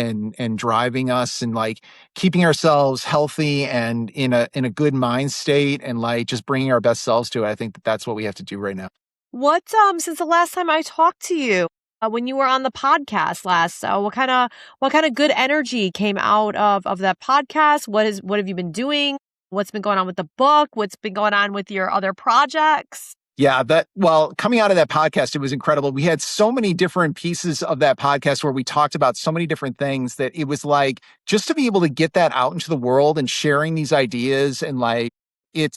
S2: driving us, and like keeping ourselves healthy and in a good mind state, and like just bringing our best selves to it. I think that that's what we have to do right now.
S1: What since the last time I talked to you, when you were on the podcast last, what kind of good energy came out of that podcast? What have you been doing? What's been going on with the book? What's been going on with your other projects?
S2: Yeah, well, coming out of that podcast, it was incredible. We had so many different pieces of that podcast where we talked about so many different things that it was like just to be able to get that out into the world and sharing these ideas, and like it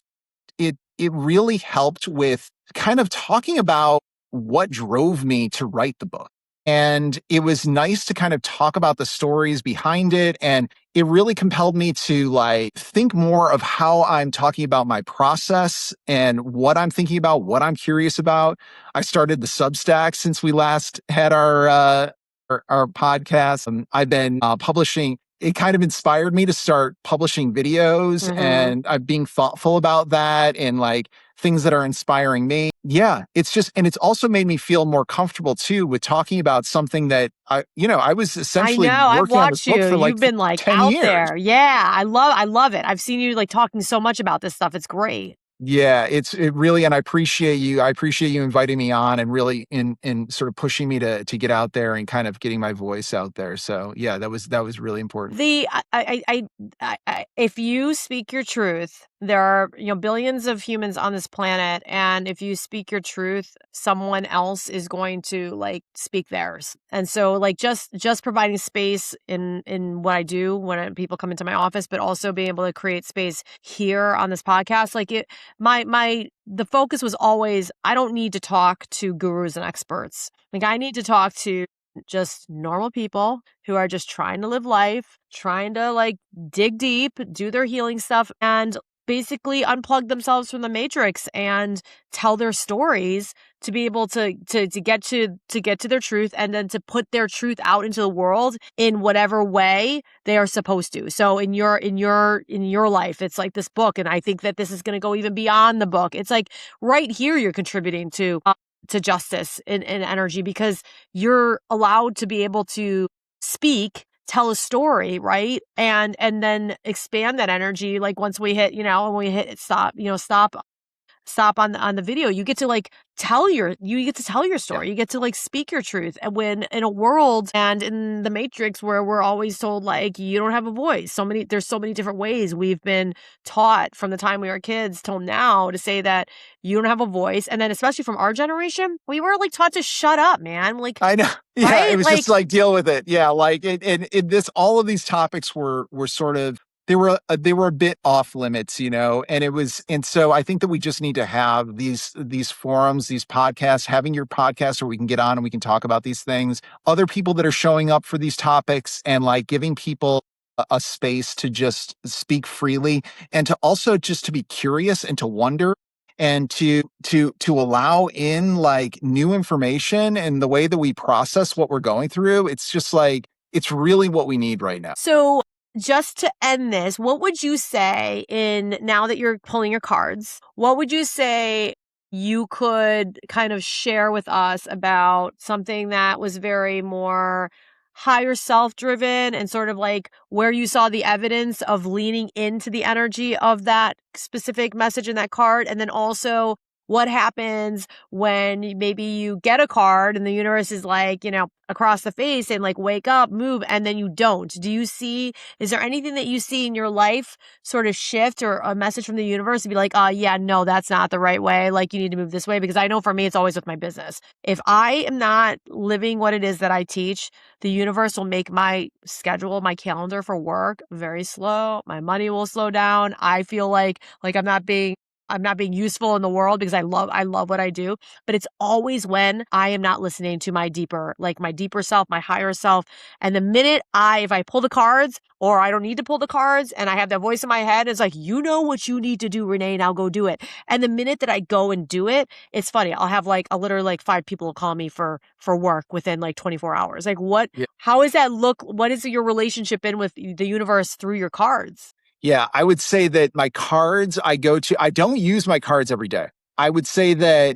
S2: it really helped with kind of talking about what drove me to write the book. And it was nice to kind of talk about the stories behind it. And it really compelled me to like think more of how I'm talking about my process and what I'm thinking about, what I'm curious about. I started the Substack since we last had our podcast. I've been publishing. It kind of inspired me to start publishing videos,
S1: Mhm.
S2: and I'm being thoughtful about that and like things that are inspiring me. Yeah, it's just, and it's also made me feel more comfortable too with talking about something that I was
S1: I
S2: essentially
S1: know. I've
S2: working on this
S1: watched
S2: book
S1: you.
S2: for like
S1: You've been like
S2: 10
S1: out
S2: years.
S1: there. Yeah, I love it. I've seen you like talking so much about this stuff. It's great.
S2: Yeah, it really, and I appreciate you. I appreciate you inviting me on and really in sort of pushing me to get out there and kind of getting my voice out there. So yeah, that was really important.
S1: The if you speak your truth, there are, billions of humans on this planet, and if you speak your truth, someone else is going to like speak theirs. And so like just providing space in what I do when people come into my office, but also being able to create space here on this podcast, like it my the focus was always, I don't need to talk to gurus and experts. Like, I need to talk to just normal people who are just trying to live life, trying to like dig deep, do their healing stuff, and basically unplug themselves from the matrix and tell their stories to be able to get to their truth, and then to put their truth out into the world in whatever way they are supposed to. So in your life, it's like this book, and I think that this is going to go even beyond the book. It's like right here you're contributing to justice and energy, because you're allowed to be able to speak, tell a story, right? And then expand that energy. Like, once we hit, when we hit stop, stop on the video, you get to like you get to tell your
S2: Yeah.
S1: story. You get to like speak your truth. And when in a world and in the matrix where we're always told like you don't have a voice, there's so many different ways we've been taught from the time we were kids till now to say that you don't have a voice. And then especially from our generation, we were like taught to shut up, man. Like,
S2: I know. Yeah, it
S1: right?
S2: was
S1: Like,
S2: just like deal with it. Yeah, like all of these topics were sort of they were a bit off limits, and and so I think that we just need to have these forums, these podcasts, having your podcast where we can get on and we can talk about these things, other people that are showing up for these topics, and like giving people a space to just speak freely, and to also just to be curious and to wonder, and to allow in like new information and the way that we process what we're going through. It's just like it's really what we need right now.
S1: So, just to end this, what would you say now that you're pulling your cards, what would you say you could kind of share with us about something that was very more higher self driven, and sort of like where you saw the evidence of leaning into the energy of that specific message in that card? And then also, what happens when maybe you get a card and the universe is like, across the face and like, wake up, move, and then you don't? Is there anything that you see in your life sort of shift, or a message from the universe to be like, yeah, no, that's not the right way. Like, you need to move this way? Because I know for me, it's always with my business. If I am not living what it is that I teach, the universe will make my schedule, my calendar for work very slow. My money will slow down. I feel like I'm not being useful in the world, because I love what I do. But it's always when I am not listening to my deeper self, my higher self. And the minute if I pull the cards, or I don't need to pull the cards, and I have that voice in my head, it's like, you know what you need to do, Renee, now go do it. And the minute that I go and do it, it's funny. I'll literally like 5 people call me for work within like 24 hours. Like,
S2: Yeah.
S1: how does that look? What is your relationship been with the universe through your cards?
S2: Yeah, I would say that my cards I don't use my cards every day. I would say that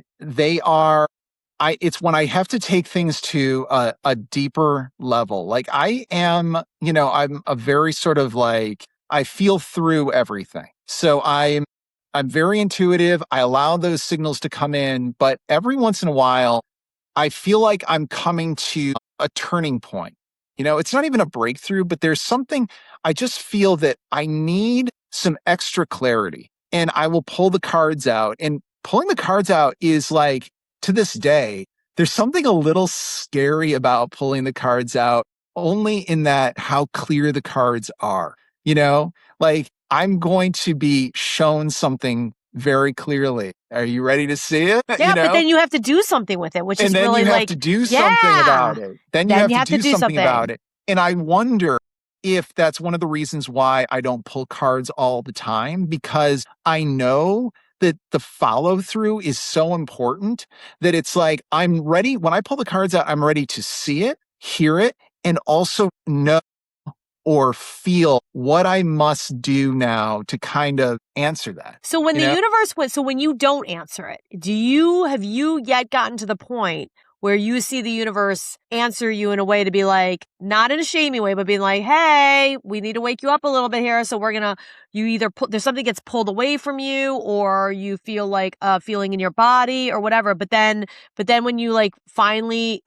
S2: it's when I have to take things to a deeper level. Like I'm a very sort of like, I feel through everything. So I'm very intuitive. I allow those signals to come in, but every once in a while, I feel like I'm coming to a turning point. It's not even a breakthrough, but there's something. I just feel that I need some extra clarity, and I will pull the cards out. And pulling the cards out is like, to this day, there's something a little scary about pulling the cards out, only in that how clear the cards are. Like, I'm going to be shown something very clearly. Are you ready to see it?
S1: Yeah, but then you have to do something with it, which
S2: And
S1: is
S2: then
S1: really
S2: you have
S1: like,
S2: to do something
S1: yeah,
S2: about it. Then you
S1: then
S2: have
S1: you
S2: to
S1: have to
S2: do
S1: do
S2: something about
S1: something.
S2: it. And I wonder if that's one of the reasons why I don't pull cards all the time, because I know that the follow through is so important, that it's like, I'm ready. When I pull the cards out, I'm ready to see it, hear it, and also know or feel what I must do now to kind of answer that.
S1: So when you don't answer it, have you yet gotten to the point where you see the universe answer you in a way to be like, not in a shamey way, but being like, hey, we need to wake you up a little bit here. So you either there's something gets pulled away from you, or you feel like a feeling in your body or whatever. But then when you like finally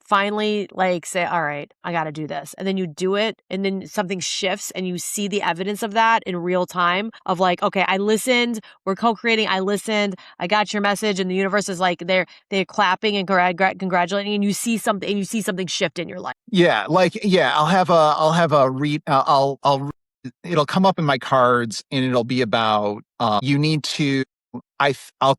S1: like say, all right, I got to do this. And then you do it, and then something shifts and you see the evidence of that in real time, of like, okay, I listened, we're co-creating, I listened, I got your message. And the universe is like, they're clapping and congratulating, and you see something shift in your life.
S2: Yeah, like, yeah, I'll have a read. It'll come up in my cards, and it'll be about you need to. I'll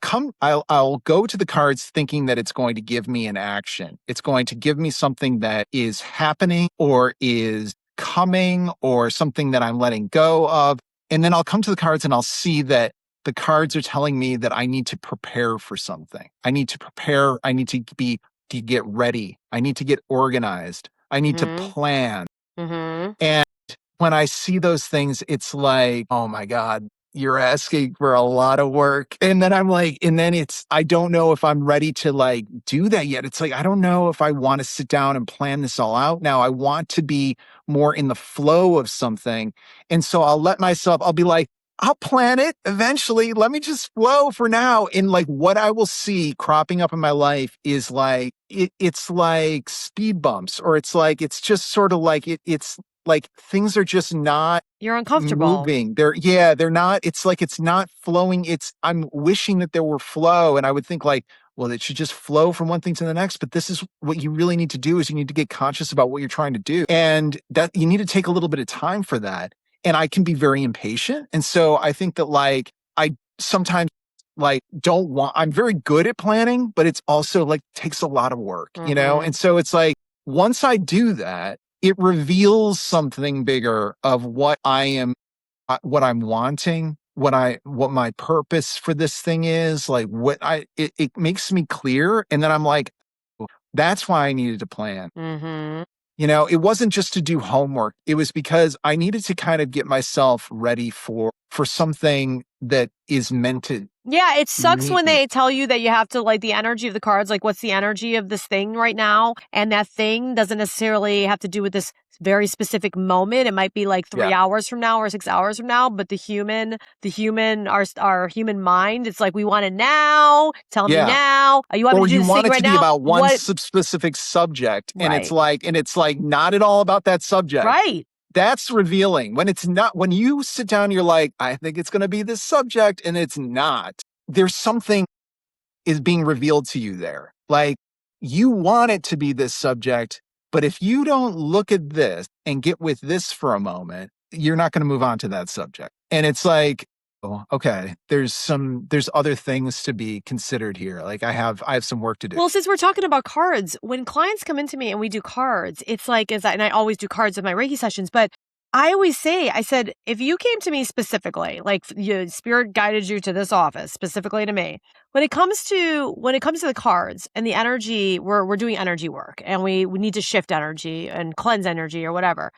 S2: go to the cards thinking that it's going to give me an action. It's going to give me something that is happening or is coming, or something that I'm letting go of. And then I'll come to the cards and I'll see that the cards are telling me that I need to prepare for something. I need to prepare. I need to get ready. I need to get organized. I need to
S1: Mm-hmm.
S2: plan.
S1: Mm-hmm.
S2: And when I see those things, it's like, oh my God, you're asking for a lot of work. And then I don't know if I'm ready to like do that yet. It's like, I don't know if I want to sit down and plan this all out now. I want to be more in the flow of something. And so I'll be like, I'll plan it eventually. Let me just flow for now. And like, what I will see cropping up in my life is like, it's like speed bumps, or it's just sort of like, it's like things are just not
S1: You're uncomfortable.
S2: moving. They're not, it's like, it's not flowing. I'm wishing that there were flow. And I would think like, well, it should just flow from one thing to the next. But this is what you really need to do, is you need to get conscious about what you're trying to do. And that you need to take a little bit of time for that. and I can be very impatient. And so I think that like I sometimes like don't want I'm very good at planning, but it's also like takes a lot of work, you know?
S1: Mhm.
S2: And so it's like once I do that, it reveals something bigger of what I'm wanting, what my purpose for this thing is, like it makes me clear. And then I'm like, that's why I needed to plan.
S1: Mhm.
S2: You know, it wasn't just to do homework. It was because I needed to kind of get myself ready for something that is meant to
S1: Yeah, it sucks
S2: meet
S1: when
S2: me.
S1: they tell you that you have to like the energy of the cards, like what's the energy of this thing right now? And that thing doesn't necessarily have to do with this very specific moment. It might be like 3
S2: Yeah.
S1: hours from now or 6 hours from now, but our human mind, it's like we want it now. Tell me
S2: Yeah.
S1: now. You want me
S2: Or
S1: to do
S2: you
S1: this
S2: want
S1: thing
S2: it
S1: right
S2: to be
S1: now?
S2: about one
S1: What?
S2: specific subject,
S1: Right.
S2: and it's like not at all about that subject.
S1: Right.
S2: That's revealing. When it's not, when you sit down, you're like, I think it's going to be this subject, and it's not. There's something is being revealed to you there. Like you want it to be this subject, but if you don't look at this and get with this for a moment, you're not going to move on to that subject. And it's like, oh, okay, there's other things to be considered here. Like I have some work to do.
S1: Well, since we're talking about cards, when clients come into me and we do cards, it's like, and I always do cards in my Reiki sessions, but I always say, I said, if you came to me specifically, like spirit guided you to this office, specifically to me, when it comes to the cards and the energy, we're doing energy work and we need to shift energy and cleanse energy or whatever.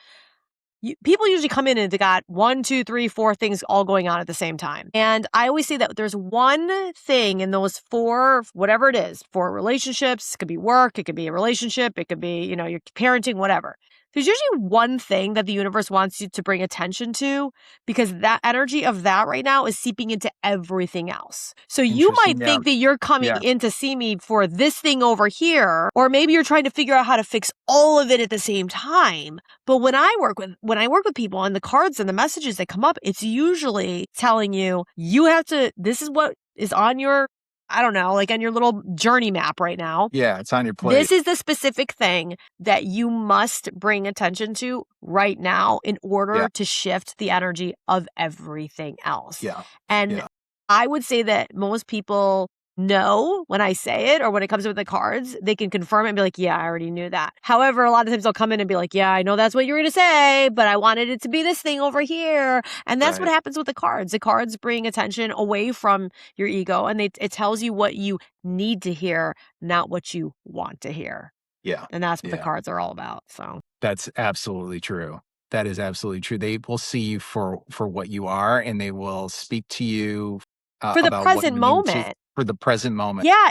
S1: People usually come in and they got 1, 2, 3, 4 things all going on at the same time. And I always say that there's one thing in those 4, whatever it is, 4 relationships, it could be work, it could be a relationship, it could be, your parenting, whatever. There's usually one thing that the universe wants you to bring attention to because that energy of that right now is seeping into everything else. So you might
S2: Interesting. Yeah.
S1: think that you're coming
S2: Yeah.
S1: in to see me for this thing over here, or maybe you're trying to figure out how to fix all of it at the same time. But when I work with people and the cards and the messages that come up, it's usually telling you, this is what is on your, I don't know, like on your little journey map right now.
S2: Yeah. It's on your plate.
S1: This is the specific thing that you must bring attention to right now in
S2: Yeah.
S1: order to shift the energy of everything else.
S2: Yeah.
S1: And
S2: Yeah.
S1: I would say that most people know when I say it or when it comes with the cards, they can confirm it and be like, yeah, I already knew that. However, a lot of times they'll come in and be like, yeah, I know that's what you were going to say, but I wanted it to be this thing over here. And that's what
S2: Right.
S1: happens with the cards. The cards bring attention away from your ego and it tells you what you need to hear, not what you want to hear.
S2: Yeah.
S1: And that's what the
S2: Yeah.
S1: cards are all about. So
S2: That's absolutely true. That is absolutely true. They will see you for what you are, and they will speak to you
S1: for the
S2: about what
S1: present
S2: you need to
S1: moment.
S2: for the present moment.
S1: Yeah,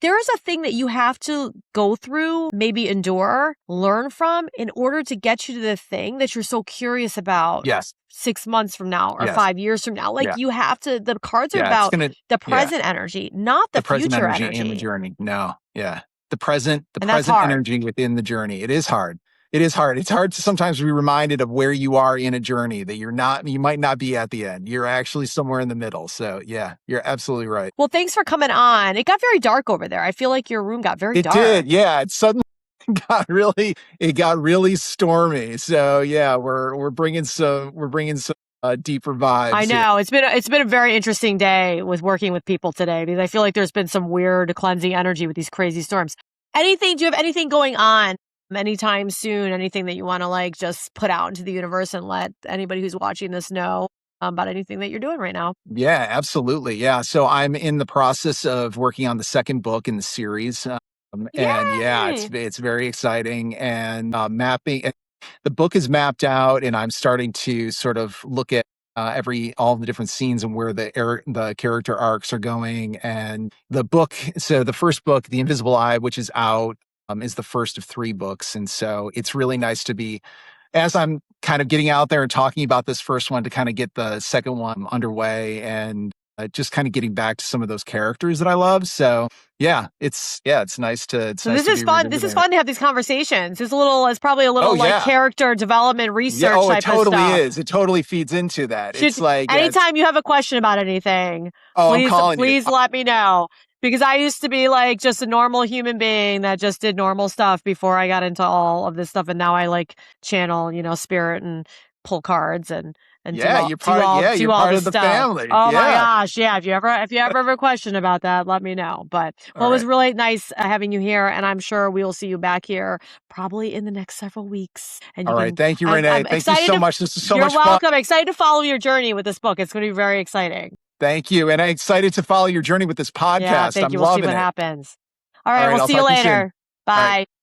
S1: there is a thing that you have to go through, maybe endure, learn from in order to get you to the thing that you're so curious about
S2: Yes.
S1: 6 months from now or
S2: Yes.
S1: 5 years from now. Like
S2: Yeah.
S1: the cards are
S2: Yeah. It's
S1: about
S2: gonna.
S1: the
S2: Yeah.
S1: present energy, not the
S2: The present
S1: future
S2: energy and the
S1: energy.
S2: journey. No. Yeah. The
S1: And that's
S2: present
S1: hard.
S2: energy within the journey. It is hard. It is hard. It's hard to sometimes be reminded of where you are in a journey that you might not be at the end. You're actually somewhere in the middle. So yeah, you're absolutely right.
S1: Well, thanks for coming on. It got very dark over there. I feel like your room got very
S2: It
S1: dark.
S2: did. Yeah. It suddenly it got really stormy. So yeah, we're bringing some deeper
S1: I
S2: vibes here.
S1: know. It's been a very interesting day with working with people today because I feel like there's been some weird cleansing energy with these crazy storms. Do you have anything going on anytime soon? Anything that you want to like just put out into the universe and let anybody who's watching this know about anything that you're doing right now?
S2: Yeah, absolutely. Yeah. So I'm in the process of working on the second book in the series. And yeah,
S1: Yay!
S2: it's very exciting and mapping. The book is mapped out, and I'm starting to sort of look at all the different scenes and where the character arcs are going. And the book, so the first book, The Invisible Eye, which is out, is the first of 3 books, and so it's really nice to be as I'm kind of getting out there and talking about this first one to kind of get the second one underway and just kind of getting back to some of those characters that I love. So it's nice to
S1: So this is
S2: be
S1: fun. This is
S2: revisiting it.
S1: fun to have these conversations. It's probably a
S2: Oh
S1: little like
S2: yeah.
S1: character development
S2: Yeah,
S1: research
S2: oh, it
S1: type of
S2: totally
S1: stuff.
S2: is. It totally feeds into that. It's like, yeah,
S1: Anytime you have a question about anything,
S2: oh, I'm calling you.
S1: please let me know. Because I used to be like just a normal human being that just did normal stuff before I got into all of this stuff. And now I like channel, spirit and pull cards and do
S2: Yeah,
S1: all do all
S2: you're
S1: do all
S2: part
S1: the
S2: of the
S1: stuff.
S2: family.
S1: Oh my
S2: Yeah.
S1: gosh, yeah, if you ever have a question about that, let me know. But,
S2: All
S1: well, it was
S2: right.
S1: really nice, having you here, and I'm sure we will see you back here probably in the next several weeks, and
S2: All
S1: you
S2: right.
S1: can
S2: Thank you,
S1: I'm
S2: Renee. Thank you
S1: excited
S2: so
S1: to
S2: much. This is so
S1: You're
S2: much fun.
S1: welcome, excited to follow your journey with this book. It's gonna be very exciting.
S2: Thank you. And I'm excited to follow your journey with this
S1: Yeah,
S2: podcast.
S1: thank
S2: I'm
S1: you, we'll see
S2: loving
S1: what
S2: it.
S1: happens. All
S2: All
S1: right,
S2: right.
S1: we'll
S2: I'll
S1: see you
S2: talk to you soon.
S1: later.
S2: All right.
S1: Bye.